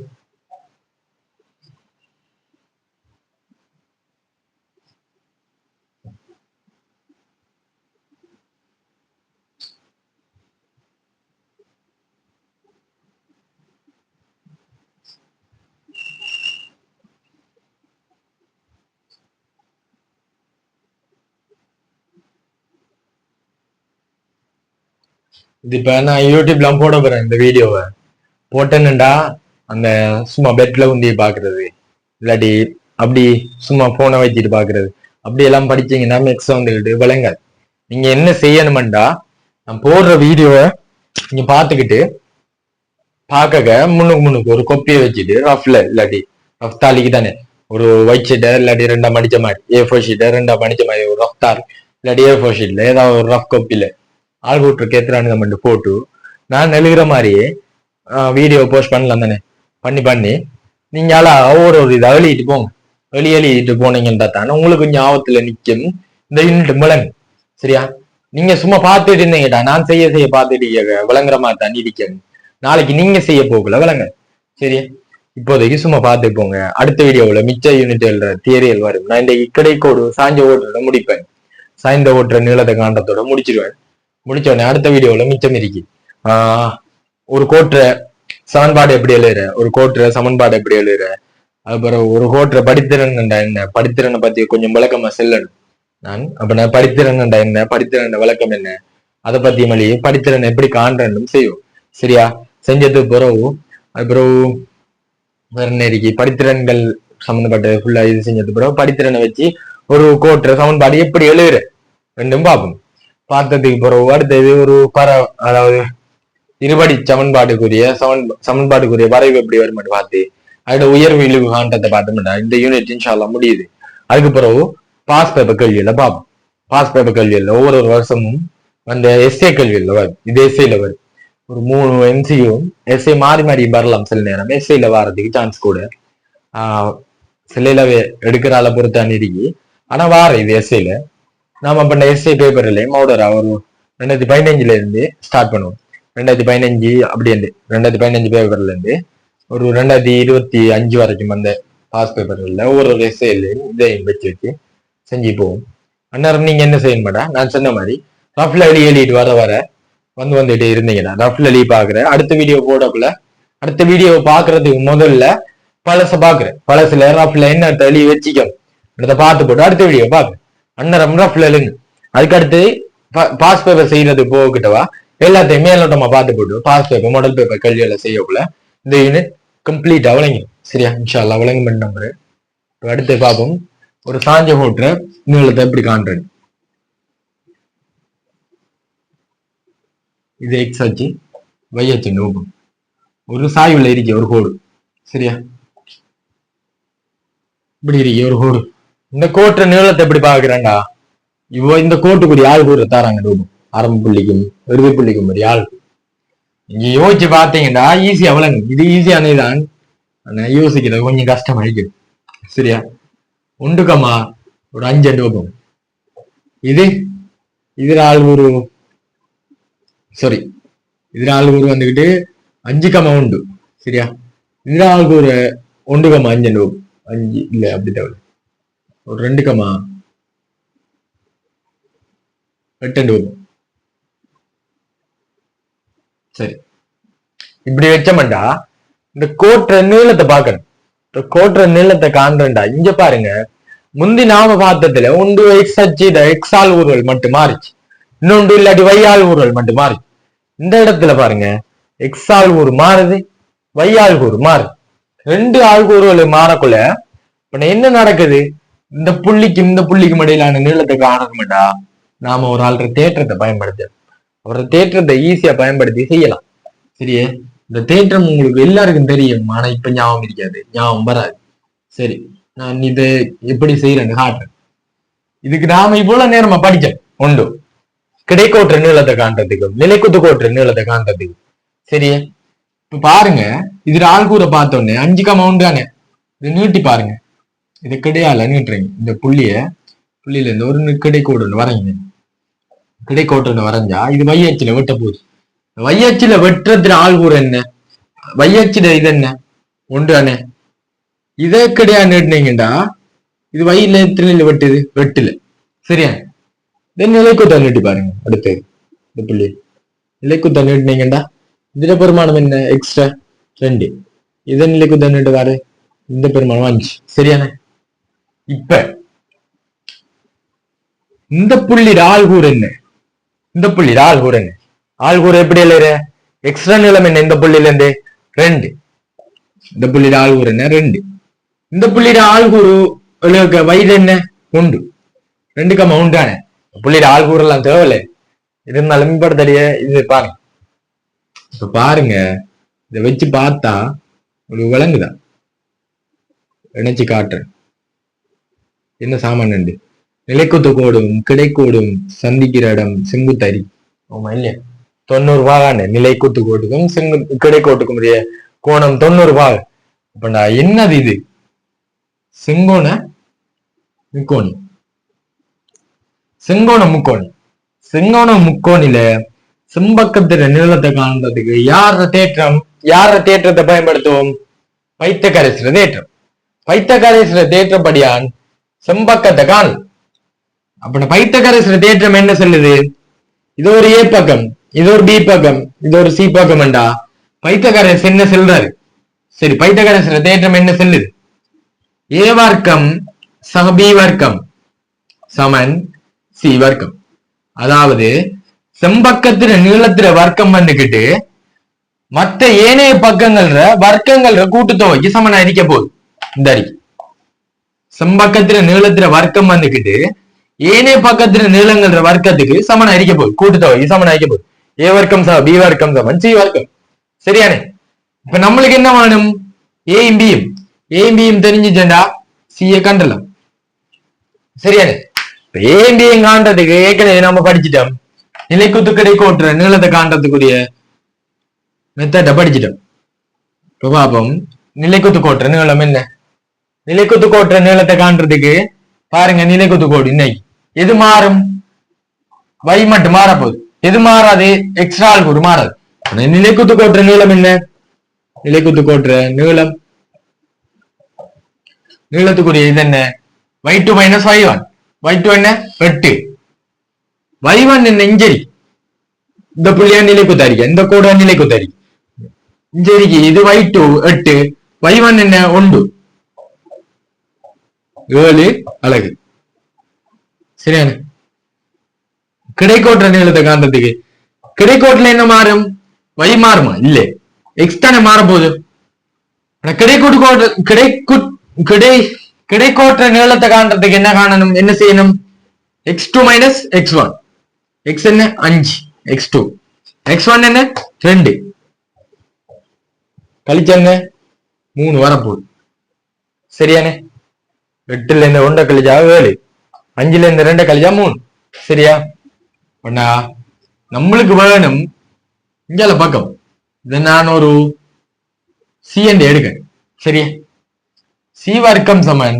இது இப்ப நான் யூடியூப்லாம் போட போறேன். இந்த வீடியோவை போட்டேன்னுடா அந்த சும்மா பெட்ல உந்தி பாக்குறது இல்லாட்டி அப்படி சும்மா போனை வச்சுட்டு பாக்குறது அப்படி எல்லாம் படிச்சீங்கன்னா மிக்ஸ் வந்துக்கிட்டு விளங்காது. நீங்க என்ன செய்யணுமெண்டா நான் போடுற வீடியோவை நீங்க பாத்துக்கிட்டு பாக்க முன்னுக்கு ஒரு கொப்பியை வச்சுட்டு ரஃப்ல இல்லாட்டி ரஃப் தாலிக்கு தானே ஒரு ஒயிட் ஷீட்டை இல்லாட்டி 2 மடிச்ச மாதிரி A4 ஷீட்டை 2 மடிச்ச மாதிரி ஒரு ரஃப் தாள் இல்லாட்டி A4 ஷீட்ல ஏதாவது ஒரு ரஃப் கொப்பில ஆள் கூட்டுருக்கு எத்தனை மட்டும் போட்டு நான் எழுதுற மாதிரியே வீடியோ போஸ்ட் பண்ணலாம் தானே. பண்ணி நீங்க ஒவ்வொரு இதை எழுதிட்டு போங்க. எழுதிட்டு போனீங்கன்னா தானே உங்களுக்கு கொஞ்சம் ஆபத்துல நிக்கும் இந்த யூனிட் விளங்கு. சரியா? நீங்க சும்மா பார்த்துட்டு இருந்தீங்கடா நான் செய்ய பார்த்துட்டு விளங்குற மாதிரி தான் இருக்கணும். நாளைக்கு நீங்க செய்ய போகல விளங்க. சரியா? இப்போதைக்கு சும்மா பார்த்துட்டு போங்க. அடுத்த வீடியோவில் மிச்ச யூனிட் எழுற தியரியல் வரும். நான் இந்த இக்கடைக்கோடு சாய்ந்த ஓட்டுறத முடிப்பேன். சாய்ந்த ஓட்டுற நீளத்தை காண்டத்தோட முடிச்சிருவேன். முடிச்ச உடனே அடுத்த வீடியோல மிச்சம் இருக்கு. ஒரு கோட்டுற சமன்பாடு எப்படி எழுதுற, ஒரு கோட்டுற சமன்பாடு எப்படி எழுதுற, அதுக்கப்புறம் ஒரு கோட்டுற படித்திறன் என்ன, படித்திறனை பத்தி கொஞ்சம் விளக்கமா செல்லணும் நான். அப்ப நான் படித்திறன் என்ன, படித்திறன் விளக்கம் என்ன, அதை பத்தி மொழி படித்திறன் எப்படி காண்றன்னு செய்யும். சரியா? செஞ்சதுக்கு பிறகு அதுக்கப்புறம் வேற என்ன இருக்கு படித்திறன்கள் சம்பந்தப்பட்ட ஃபுல்லா இது செஞ்சதுக்கு பிறகு படித்திறனை வச்சு ஒரு கோட்டுற சமன்பாடு எப்படி எழுதுற ரெண்டும் பார்ப்போம். பார்த்ததுக்கு பிறகு அடுத்தது ஒரு அதாவது இருபடி சமன்பாடுக்குரிய வரைவு எப்படி வரும்னு பார்த்து அதோட உயர்வு இழிவு காண்டத்தை பார்த்தோம்னா இந்த யூனிட் இன்ஷால்லா முடியுது. அதுக்கு பிறகு பாஸ் பேப்பர் கேள்வியில பார்ப்போம். பாஸ் பேப்பர் கேள்வியில ஒவ்வொரு வருஷமும் அந்த எஸ்ஏ கேள்வியில வரும். இது எஸ்ஏல வரும். ஒரு 3 எம்சியும் எஸ்ஏ மாறி மாறி வரலாம். சில நேரம் எஸ்ஏல வாரதுக்கு சான்ஸ் கூட சிலையில எடுக்கிறால பொறுத்தான் இருக்கு. ஆனா வார இது எஸ்ஏல நாம பண்ண எஸ்ஏ பேப்பர்லயும் மௌடரா ஒரு 2015 இருந்து ஸ்டார்ட் பண்ணுவோம். 2015 அப்படி இருந்து 2015 பேப்பர்ல இருந்து ஒரு 2025 வரைக்கும் அந்த பாஸ் பேப்பர்ல ஒவ்வொரு எஸ்ஏலையும் இதையும் வச்சு செஞ்சு போவோம். அந்நேரம் நீங்க என்ன செய்ய மாட்டா நான் சொன்ன மாதிரி ரஃப்ல எழுதிட்டு வர வந்துட்டே இருந்தீங்கன்னா ரஃப்ல எழுதி பாக்குற அடுத்த வீடியோ போடக்குள்ள அடுத்த வீடியோ பாக்குறதுக்கு முதல்ல பழச பாக்குறேன். பழசுல ரஃப்ல என்ன எழுதி வச்சுக்கோம் அதை பார்த்து போட்டு அடுத்த வீடியோ பாக்குறேன். அந்நேரம் ரஃப்ல எழுங்க. அதுக்கு அடுத்து பாஸ் பேப்பர் செய்யறது போகிட்டவா எல்லாத்தையும் மேலோட்டமா பார்த்து போட்டு பாஸ் பேப்பர் மாடல் பேப்பர் கல்வியில செய்யக்குள்ள இந்த யூனிட் கம்ப்ளீட்டா விளங்கும். சரியா? இன்ஷா அல்லாஹ் விளங்கும் பண்ண நம்புறேன். அடுத்து பார்ப்போம் ஒரு சாஞ்ச ஹோட்டர நீளத்தை எப்படி காண்றது. இது எக்ஸ் ஆச்சு y அச்சு நோக்கும் ஒரு சாய்வுல இருக்க ஒரு கோடு. சரியா? இப்படி இருக்க ஒரு கோடு. இந்த கோட்டுற நீளத்தை எப்படி பாக்குறாண்டா இவ்வளோ இந்த கோட்டுக்குரிய ஆள் கூட தாராங்க ரூபம் ஆரம்ப புள்ளிக்கும் இறுதி புள்ளிக்கும் ஒரு ஆள். நீங்க யோசிச்சு பாத்தீங்கன்னா ஈஸியா விளங்கும். இது ஈஸியானதுதான். ஆனா யோசிக்கிறது கொஞ்சம் கஷ்டமாயிருக்கு. சரியா? 1, ஒரு 5 ரூபம். இதுல ஆள் ஒரு வந்துகிட்டு 5, சரியா? இதுல ஆளுக்கு ஒரு 1,5 ரூபம் 5 இல்ல அப்படி தேவை ஒரு 2,8 ரூபம். சரி, இப்படி வச்சோம்டா இந்த கோட்டுற நீளத்தை பாக்கணும். கோட்டுற நீளத்தை காண்றா இங்க பாருங்க. முந்தி நாம பார்த்ததுல ஒன்று எக்ஸ் அச்சு எக்ஸ் ஆள் ஊர்கள் மட்டும் மாறிச்சு, இன்னொன்று இல்லாட்டி வையாள் ஊர்கள் மட்டும் மாறிச்சு. இந்த இடத்துல பாருங்க எக்ஸ் ஆள் ஊர் மாறுது, வையாள் ஊர் மாறுது. 2 ஆள்கூறுகள் மாறக்குள்ள என்ன நடக்குது? இந்த புள்ளிக்கும் இடையிலான நீளத்தை காணணும்டா நாம ஒரு ஆள்ற தேற்றத்தை பயன்படுத்த அவரோட தேற்றத்தை ஈஸியா பயன்படுத்தி செய்யலாம். சரியே? இந்த தேற்றம் உங்களுக்கு எல்லாருக்கும் தெரியும். ஆனா இப்ப ஞாபகம் இருக்காது, ஞாபகம் வராது. சரி, நான் இதை எப்படி செய்யறேன்னு காட்டுறேன். இதுக்கு நாம இவ்வளவு நேரமா படிச்சோம். ஒன்று கிடைக்கோட்டுற நீளத்தை காண்றதுக்கும் நிலைக்குத்து கோட்டுற நீளத்தை காண்றதுக்கும். சரியா? இப்ப பாருங்க, இதுல ஆள்கூரை பார்த்தோன்னே 5 தானே. இது நீட்டி பாருங்க. இது கிடையால நீட்டுறீங்க. இந்த புள்ளியில இருந்து ஒரு கிடைக்கோடு வரைங்க. கிடைக்கோட்டு வரைஞ்சா இது வையச்சில வெட்ட போகுது. வையச்சில வெட்டுறதுல ஆள்கூரை என்ன? வையச்சில இது என்ன? 1 தானே. இதே கிடையா நீட்டினீங்கடா இது வயிறுல எத்தனை வெட்டுது? வெட்டுல. சரியா? நிலைக்குத்தா நீட்டி பாருங்க. அடுத்தது இந்த புள்ளி நிலைக்குத்தா நீட்டினீங்கடா இதுல பெருமானம் என்ன? எக்ஸ்ட்ரா 2. இதை நிலைக்குத்தா நீட்டு பாரு. இந்த பெருமானம் 5. சரியான? இப்ப இந்த புள்ளிட ஆள்கூர் என்ன? இந்த புள்ளிட ஆள்கூர் என்ன? ஆள்கூர் எப்படி எழுதுற? எக்ஸ்ட்ரா நீளம் என்ன? இந்த புள்ளில இருந்து 2. இந்த புள்ளிட ஆள்கூர் என்ன? 2. இந்த புள்ளிட ஆள்கூறு வயிறு என்ன? 1. 2,1 தானே. புள்ளிட ஆள்கூர் எல்லாம் தேவையில்லை. இருந்தாலும் மேம்படுத்தலைய இது பாருங்க. இப்ப பாருங்க, இதை வச்சு பார்த்தா ஒரு விலங்குதான். இணைச்சு காட்டுறேன். என்ன சாமான் உண்டு? நிலைக்குத்து கோடும் கிடைக்கோடும் சந்திக்கிற இடம் செங்குத்தரி. ஆமா இல்லையா? 90 பாகாண்ட நிலைக்குத்து கோட்டுக்கும் கிடைக்கோட்டுக்கும் உரிய கோணம் 90 பாக. அப்படா என்னது இது? செங்கோண முக்கோணி. செங்கோண முக்கோணி. செங்கோண முக்கோணில செம்பக்கத்திர நீளத்தை காண்றதுக்கு யார தேற்றத்தை பயன்படுத்துவோம்? பைத்தகரேசர தேற்றம். பைத்தகரேசர தேற்றப்படியான் செம்பக்கத்தை காண். அப்ப பைத்தகரேசர தேற்றம் என்ன சொல்லுது? இது ஒரு ஏ பக்கம், இது ஒரு பி பக்கம், இது ஒரு சி பக்கம்டா. பைத்தகரேசர் என்ன சொல்றாரு? சரி, பைத்தகரேசர தேற்றம் என்ன சொல்லுது? ஏ வர்க்கம் சக பி வர்க்கம் சமன் சி வர்க்கம். அதாவது செம்பக்கத்திர நீளத்திர வர்க்கம் வந்துகிட்டு மற்ற ஏனைய பக்கங்கள்ற வர்க்கங்கள்ற கூட்டுத்தொகைக்கு சமனா இருக்க போகுது. இந்த அறிக்கை செம்பக்கத்துல நீளத்துல வர்க்கம் வந்துக்கிட்டு ஏனே பக்கத்துல நீளங்கள்ற வர்க்கத்துக்கு சமன் அடிக்க போகுது, கூட்டுத்தொகை சமன் அடிக்க போகுது. ஏ வர்க்கம் சம பி வர்க்கம் சமன் சி வர்க்கம். சரியானே? இப்ப நம்மளுக்கு என்ன வேணும்? ஏயும் பியும். ஏயும் பியும் தெரிஞ்சுச்சேண்டா சியை கண்டலாம். சரியானே? இப்ப ஏயும் பியும் காண்றதுக்கு ஏற்கனவே நம்ம படிச்சுட்டோம். நிலைக்குத்து கிடைக்கோட்டுற நீளத்தை காண்றதுக்குரிய மெத்தட படிச்சுட்டோம். இப்ப பாப்போம் நிலைக்குத்து கோட்டுற நீளம் என்ன. நிலைக்குத்து கோட்டுற நீளத்தை காண்றதுக்கு பாருங்க, நிலைக்குத்து கோடு இன்னைக்கு எது மாறும்? y மட்டும் மாற போகுது. எது மாறாது? எக்ஸ்ட்ரா கூறு மாறாது. நிலைக்குத்து கோட்டுற நீளம் என்ன? நிலைக்குத்து கோட்டுற நீளம் நீளத்துக்குரிய இது என்ன? y2 minus y1. y2 என்ன? 8. y1 என்ன? இஞ்சரி. இந்த புள்ளியா நிலைக்குத்தாரிக்க, இந்த கோடு நிலைக்குத்தாரி இஞ்சரிக்கு. இது y2 8, y1 என்ன? 1 7 அழகு. சரியான? கிடைக்கோட்டுற நீளத்தை காண்றதுக்கு கிடைக்கோட்டுல என்ன மாறும்? y மாறுமா? இல்ல, எக்ஸ் தானே மாற போகுது. கிடைக்கோட்டுற நீளத்தை காண்றதுக்கு என்ன காணணும்? என்ன செய்யணும்? x2 minus x1. x என்ன? 5, x2. x1 என்ன? 2 கழிச்சங்க 3 வரப்போகுது. சரியானே? 8ல இருந்து 1 கழிச்சா 7, 5ல இருந்து 2 கழிச்சா 3. சரியா? ஒன்னா நம்மளுக்கு வேணும் இங்கால பக்கம். இதை நான் ஒரு சி என்று எடுக்க. சரியா? சி வர்க்கம் சமன்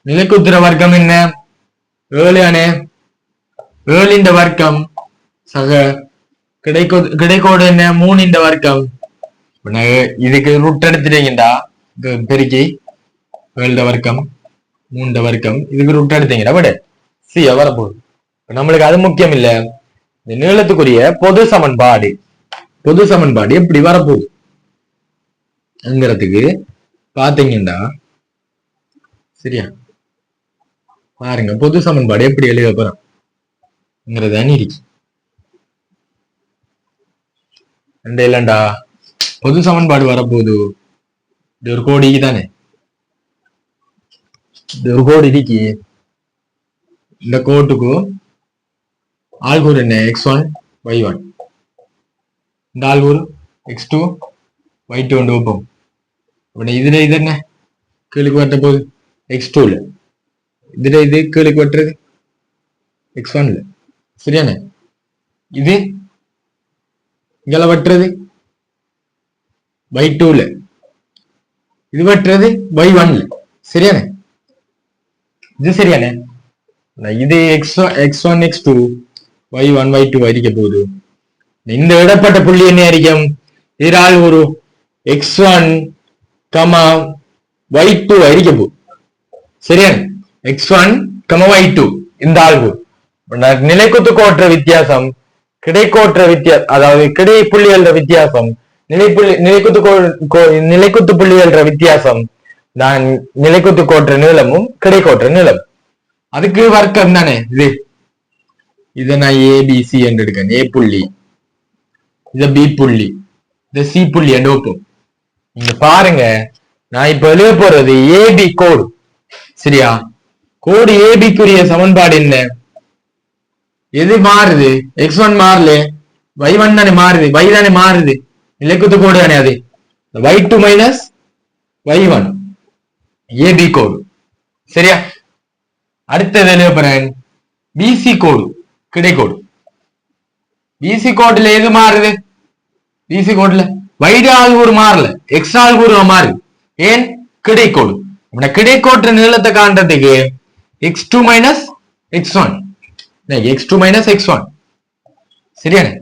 நிலைக்குத்துற வர்க்கம் என்ன? 7 ஆனே. 7 வர்க்கம் சக கிடைக்கோடு என்ன? 3 வர்க்கம். இதுக்கு ரூட் எடுத்துட்டீங்கடா, பெருக்கி 7 வர்க்கம் 3 வர்க்கம், இதுக்கு ரூட் எடுத்தீங்கடா விட சி வரப்போகுது. நம்மளுக்கு அது முக்கியம் இல்ல. இந்த நீளத்துக்குரிய பொது சமன்பாடு எப்படி வரப்போகுதுங்கிறதுக்கு பாத்தீங்கன்னா, சரியா பாருங்க பொது சமன்பாடு எப்படி எழுத போறோம்ங்கிறத இருக்கு. இல்லண்டா பொது சமன்பாடு வரப்போகுது. இது ஒரு கோடிக்கு தானே, இது ஒரு கோடி இருக்கு. இந்த கோட்டுக்கு ஆள்கூறு என்ன? x1 y1. இந்த ஆள்கூறு x2 y2 வைப்போம். இதுல இது என்ன? கீழுக்கு வட்ட போகுது x2ல. இதுல இது கீழுக்கு வட்டுறது x1ல. சரியானே? இது இங்கல வட்டுறது y2ல, இது வட்டுறது y1ல. சரியானே? இது சரியானே? இது x1 x2 y1 y2 அரிக்க போகுது. இந்த இடப்பட்ட புள்ளி என்ன அரிக்கும்? இதனால் ஒரு x1 y2 அரிக்க போகுது. சரியானே? x1 y2 இந்த ஆள்வு நிலைக்குத்து கோட்டுற வித்தியாசம், கிடைக்கோட்டுற வித்தியாசம், அதாவது கிடை புள்ளிகள வித்தியாசம், நிலைக்குத்து புள்ளிகள வித்தியாசம் நான் நிலைக்குத்து கோட்டுற நீளமும் கிடைக்கோட்டுற நீளம். அதுக்கு வர்க்கம் தானே இது. இதை நான் ஏபிசி என்று எடுக்கேன். ஏ புள்ளி, இத பி புள்ளி, இத சி புள்ளி என்று வைப்போம். இங்க பாருங்க, நான் இப்ப எழுத போறது ஏபி கோடு. சரியா? கோடு ஏபிக்குரிய சமன்பாடு என்ன? எது மாறுது? x1 மாறல, y1 தானே மாறுது, y தானே மாறுது, நிலைக்குத்து கோடு தானே அது. y2 மைனஸ் y1 ஏபி கோடு. சரியா? அடுத்தது எழுத போறேன் பிசி கோடு, கிடைக்கோடு. பிசி கோடுல எது மாறுது? பிசி கோடுல வைடு ஆள்கூறு மாறல, எக்ஸ் ஆள்கூறு மாறுது. ஏன்? கிடைக்கோடு. கிடைக்கோட்டுற நீளத்தை காண்றதுக்கு x2 minus x1, x2 minus x1. சரியானே?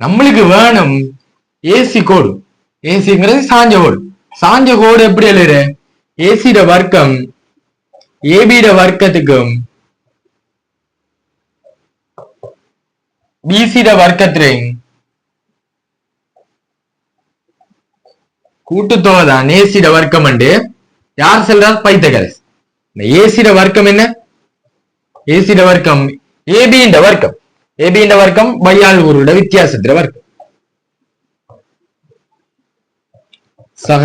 நம்மளுக்கு வேணும் ஏசி கோடு. ஏசிங்கிறது சாஞ்ச கோடு. சாஞ்ச கோடு எப்படி எழுதுற? ஏசிட வர்க்கம் ஏபிட வர்க்கத்துக்கும் பிசிட வர்க்கத்திலையும் கூட்டுத்தொகை தான் ஏசிட வர்க்கம். யார் சொல்றார்? பைத்தகரஸ். ஏசிட வர்க்கம் என்ன? ஏசிட வர்க்கம் ஏபியின் வர்க்கம். ஏபியின் வர்க்கம் பையாள்கூறுட வித்தியாசத்தில வர்க்கம். சக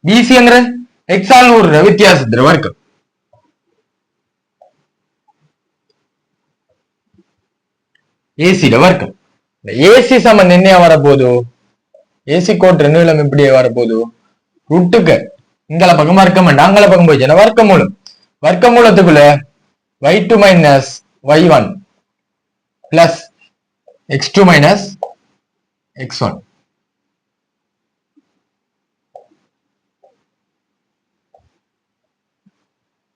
பிசிங்கிற எக்ஸாள்கூறுட வித்தியாசத்தில வர்க்கம். ஏசியில வர்க்கம். ஏசி சமன் என்ன வரப்போகுது? ஏசி கோட்டு நீளம் எப்படி வரப்போகுது? ரூட்டுக்கு இங்கல பக்கம் வர்க்கம் அங்கல பக்கம் போயிடுச்சு வர்க்க மூலம். வர்க்க மூலத்துக்குள்ள y2 minus y1 plus x2 minus x1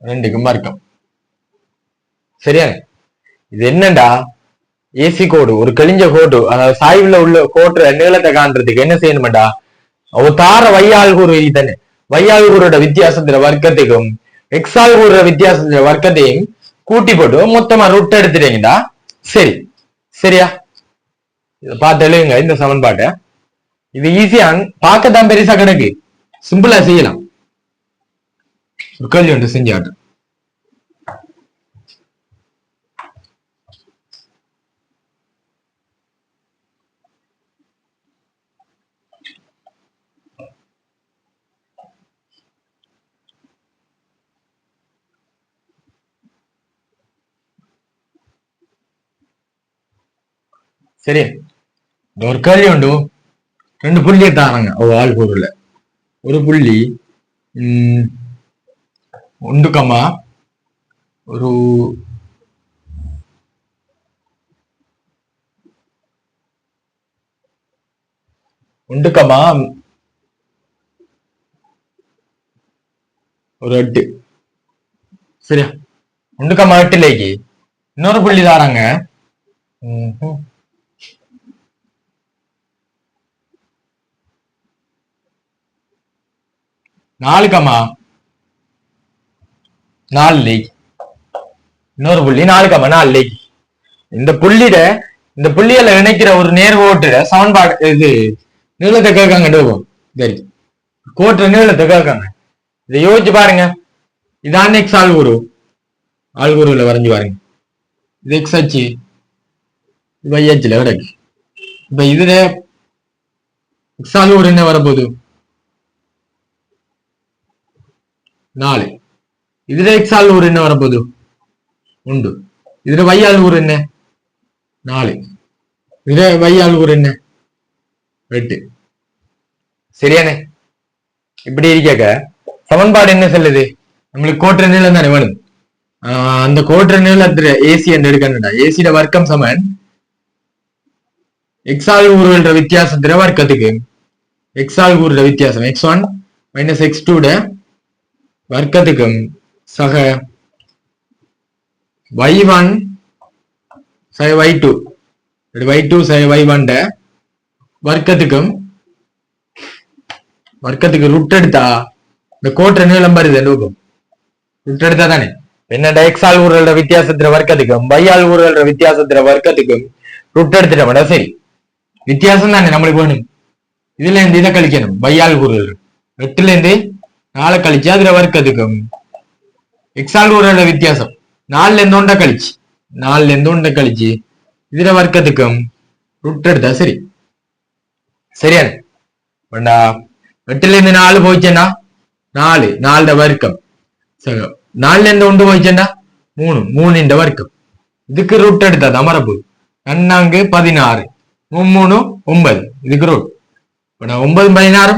ரெண்டுக்கும் வர்க்கம். சரியா? இது என்னண்டா ஏசி கோடு ஒரு கழிஞ்ச கோடு, அதாவது சாய்வுல உள்ள கோட்டு நீளத்தை காண்றதுக்கு என்ன செய்யணும்டா, ஒரு தார வையாள் கூறு தானே, வையாள் கூறோட வித்தியாசத்துல வர்க்கத்துக்கும் எக்ஸால் கூறுற வித்தியாசத்துல வர்க்கத்தையும் கூட்டி போட்டு மொத்தமா ரூட் எடுத்துட்டீங்கடா. சரி, சரியா? இதை பார்த்து எழுதுங்க இந்த சமன்பாட்டை. இது ஈஸியா பார்க்கத்தான் பெருசா கிடக்கு, சிம்பிளா செய்யலாம். ஒரு கேள்வி ஒன்று செஞ்சாட்டு. சரி, ஒரு கேள்வி உண்டு. ரெண்டு புள்ளியை தாராங்க ஆள் கூறுல. ஒரு புள்ளி 1, ஒரு 1, ஒரு 8. சரியா? 1,8லேக்கு இன்னொரு புள்ளி தாராங்க 4,4 இன்னொரு புள்ளி 4,4. இந்த புள்ளியில இணைக்கிற ஒரு நேர்கோட்டுல சமன்பாடு இது நீளத்தை கேட்காங்க. சரி, கோட்டுற நீளத்தை கேட்காங்க. இதை யோசிச்சு பாருங்க. இதான் எக்ஸ் ஆள்கூறுல வரைஞ்சு பாருங்க. இது எக்ஸ் அச்சு, y அச்சுல கிடக்கு. இப்ப இதுல எக்ஸ் ஆள்கூறு என்ன வரப்போகுது? 4. இதுல எக்ஸ் ஆள்கூறு என்ன வரப்போகுது? 1. இதுல y ஆள்கூறு என்ன? 4. இதுல y ஆள்கூறு என்ன? 8. சரியானே? இப்படி இருக்க சமன்பாடு என்ன சொல்லுது? நம்மளுக்கு கோட்டுற நீளம் தானே வேணும். அந்த கோட்டுற நீளத்துல ஏசி என்று எடுக்கணும்டா. ஏசியோட வர்க்கம் சமன் எக்ஸ் ஆள்கூறுகள வித்தியாசத்துல வர்க்கத்துக்கு எக்ஸ் ஆள்கூறுட வித்தியாசம் x1 மைனஸ் x2 வர்க்கத்துக்கும் சக y1 சக y2 சக y1 வர்க்கத்துக்கு ரூட் எடுத்தா இந்த கோட்டுற நீளம் வருது. ரூட் எடுத்தா தானே என்னடா எக்ஸ் ஆள்கூறுகள வித்தியாசத்துல வர்க்கத்துக்கும் y ஆள்கூறுகள வித்தியாசத்துல வர்க்கத்துக்கும் ரூட் எடுத்துட்டோம்டா. சரி, வித்தியாசம் தானே நம்மளுக்கு வேணும். இதுல இருந்து இதை கழிக்கணும். y ஆள்கூறுகள் 8ல இருந்து 4 கழிச்சு அதுல வர்க்கத்துக்கும் எக்ஸ் ஆள்கூறுகள வித்தியாசம் 4ல இருந்து 1 கழிச்சு இதுல வர்க்கத்துக்கும் ரூட் எடுத்தா சரி. சரியான? 8ல இருந்து 4 போயிச்சேன்னா 4 வர்க்கம். 4ல இருந்து 1 போயிச்சேன்னா 3 வர்க்கம். இதுக்கு ரூட் எடுத்தா அமரப்பு 4 16 3 9. இதுக்கு ரூட் 9 16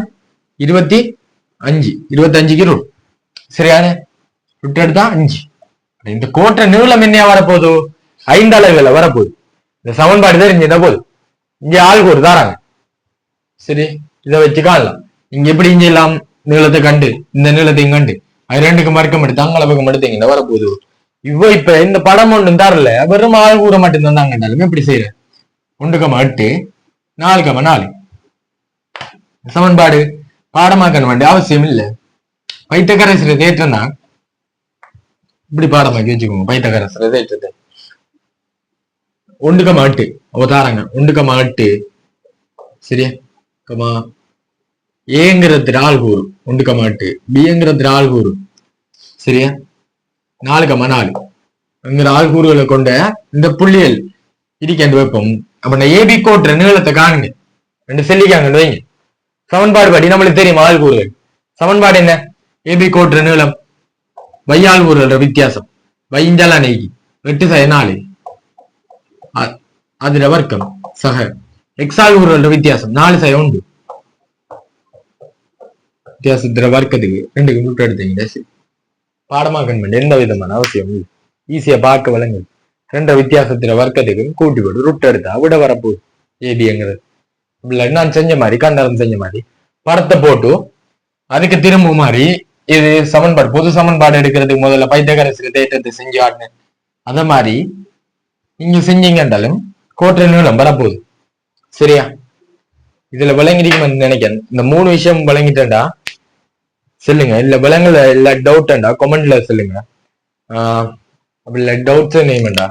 25க்கு ரூட். சரியான? ரூட் எடுத்தா 5. இந்த கோட்டை நீளம் என்ன வரப்போகுது? 5 அளவுல வரப்போகுது. இந்த சமன்பாடு தெரிஞ்சுட்டா போது. இங்க ஆள்கூறு தாராங்க. சரி, இதை வச்சு காணலாம். இங்க எப்படி இங்க எல்லாம் நீளத்தை கண்டு இந்த நீளத்தையும் கண்டு அது ரெண்டுக்கும் வர்க்கம் எடுத்து அங்கள பக்கம் எடுத்தீங்கன்னா வரப்போகுது. இப்ப இந்த படம் ஒன்றும் தரல, வெறும் ஆள்கூற மட்டும் தந்தாங்கன்னாலுமே எப்படி செய்யற? 1,8 4,4 சமன்பாடு பாடமாக்க வேண்டிய அவசியம் இல்லை. பைத்தகரசர தேற்றம் தான் இப்படி பாடமாக்கி வச்சுக்கோங்க. பைத்தகரசர தேற்றத்தை 1,8 அவதாரங்க 1,8 சரியா? ஏங்கிறது ஆள்கூறு 1,8, பிங்கிறது ஆள்கூறு சரியா? 4,4 ஆள்கூறுகளை கொண்ட இந்த புள்ளியல் இருக்கின்ற வைப்போம். அப்ப ஏபி கோட்டுற நீளத்தை காணுங்க. ரெண்டு செல்லிக்காங்க வைங்க. சமன்பாடு படி நம்மளுக்கு தெரியும் ஆள்கூறுகள். சமன்பாடு என்ன? ஏபி கோட்டுற நீளம் y ஆள்கூறுகள வித்தியாசம் y இஞ்சாலா நீக்கி 8 4 அதுல வர்க்கம் சக எக்ஸால் வித்தியாசம் 4 சை உண்டு வித்தியாசத்துல வர்க்கத்துக்கு ரெண்டுக்கு ரூட் எடுத்தீங்க பாடமாக்கணும் பண்ணி எந்த விதமான அவசியம் ஈஸியா பார்க்க விளங்கு ரெண்டு வித்தியாசத்துல வர்க்கத்துக்கு கூட்டி போட்டு ரூட் எடுத்தா விட வரப்போகுது ஏபிங்கிறது நான் செஞ்ச மாதிரி கண்டனம் செஞ்ச மாதிரி படத்தை போட்டு அதுக்கு திரும்ப மாதிரி இது சமன்பாடு பொது சமன்பாடு எடுக்கிறதுக்கு முதல்ல பைத்தகரசுக்கு தேற்றத்தை செஞ்சு ஆடினேன் அத மாதிரி இங்க செஞ்சீங்கன்றாலும் கோட்டை நீளம் வரப்போகுது சரியா இதுல விளங்கிருக்குன்னு நினைக்கிறேன் இந்த 3 விஷயம் விளங்கிட்டேன்டா சொல்லுங்க இல்ல விளங்கல இல்ல டவுட்டா கமெண்ட்ல சொல்லுங்க அப்படி இல்ல டவுட்ஸ் நேம்டா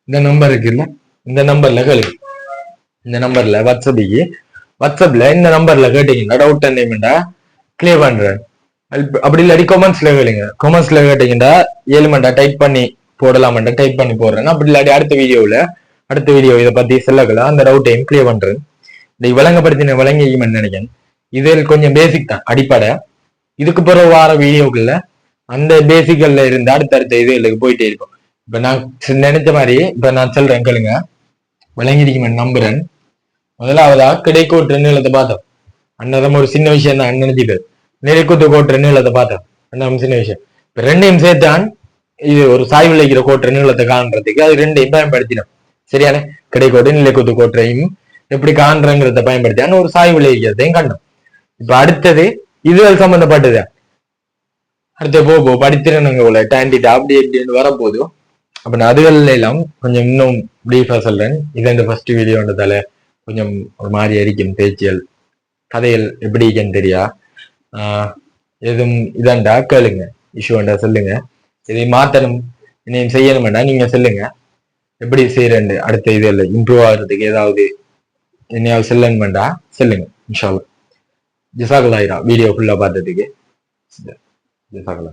இந்த நம்பர் இருக்குல்ல இந்த நம்பர்ல கேளு இந்த நம்பர்ல வாட்ஸ்அப்ல இந்த நம்பர்ல கேட்டீங்கன்னா டவுட் என்னமெண்டா கிளியர் பண்றேன் அப்படி இல்லாட்டி கொமெண்ட்ஸ்ல கேளுங்க கொமெண்ட்ஸ்ல கேட்டீங்கன்னா 7 மண்டா டைப் பண்ணி போடலாம்டா டைப் பண்ணி போடுறேன் அப்படி இல்லாட்டி அடுத்த வீடியோ இதை பத்தி சொல்லலாம் அந்த டவுட்டையும் கிளியர் பண்றேன் இந்த விளங்கப்படுத்தின விளங்கிக்குமென்னு நினைக்கிறேன் இதில் கொஞ்சம் பேசிக் தான் அடிப்படை இதுக்கு பிறகு வார வீடியோக்குள்ள அந்த பேசிக்கல்ல இருந்து அடுத்தடுத்த இதுகளுக்கு போயிட்டே இருக்கும் இப்ப நான் நினைச்ச மாதிரி இப்ப நான் சொல்றேன் கேளுங்க விளங்கிருக்குமென்னு நம்புறேன் முதலாவதா கிடைக்கோட்டு நீளத்தை பார்த்தோம் அன்னதம் ஒரு சின்ன விஷயம் தான் நினைச்சிட்டு நிறைக்கூத்து கோட்டு நீளத்தை பார்த்தோம் அந்த சின்ன விஷயம் இப்ப ரெண்டையும் சேர்த்தான் இது ஒரு சாய்வு வைக்கிற கோட்டு நீளத்தை காண்றதுக்கு அது ரெண்டையும் பயன்படுத்தினோம் சரியான கிடைக்கோட்டு நிலைக்குத்து கோட்டையும் எப்படி காண்றங்கிறத பயன்படுத்தியான ஒரு சாய்வு விளைவிக்கிறதையும் கண்டோம் இப்ப அடுத்தது இதுகள் சம்பந்தப்பட்டது அடுத்த போ படித்திறனுங்க போல டாண்டிட்டா அப்படி எப்படின்னு வரப்போதும் அப்ப நான் அதுகள்ல எல்லாம் கொஞ்சம் இன்னும் பிரீஃபா சொல்றேன் இது இந்த ஃபர்ஸ்ட் வீடியோன்றதால கொஞ்சம் ஒரு மாதிரி அடிக்கும் பேச்சியல் கதைகள் எப்படி இருக்குன்னு தெரியா எதுவும் இதாண்டா கேளுங்க இஷ்யூ வேண்டா சொல்லுங்க இதை மாத்தணும் இன்னும் செய்யணும் வேண்டாம் நீங்க சொல்லுங்க எப்படி செய்யறேன் அடுத்த இதுல இம்ப்ரூவ் ஆகுறதுக்கு ஏதாவது என்னையாவது சொல்லணும் வேண்டாம் சொல்லுங்க இன்ஷால்லா ஜிசாகுல்லாயிரா வீடியோ ஃபுல்லா பார்த்ததுக்கு ஜிசாகுல்லா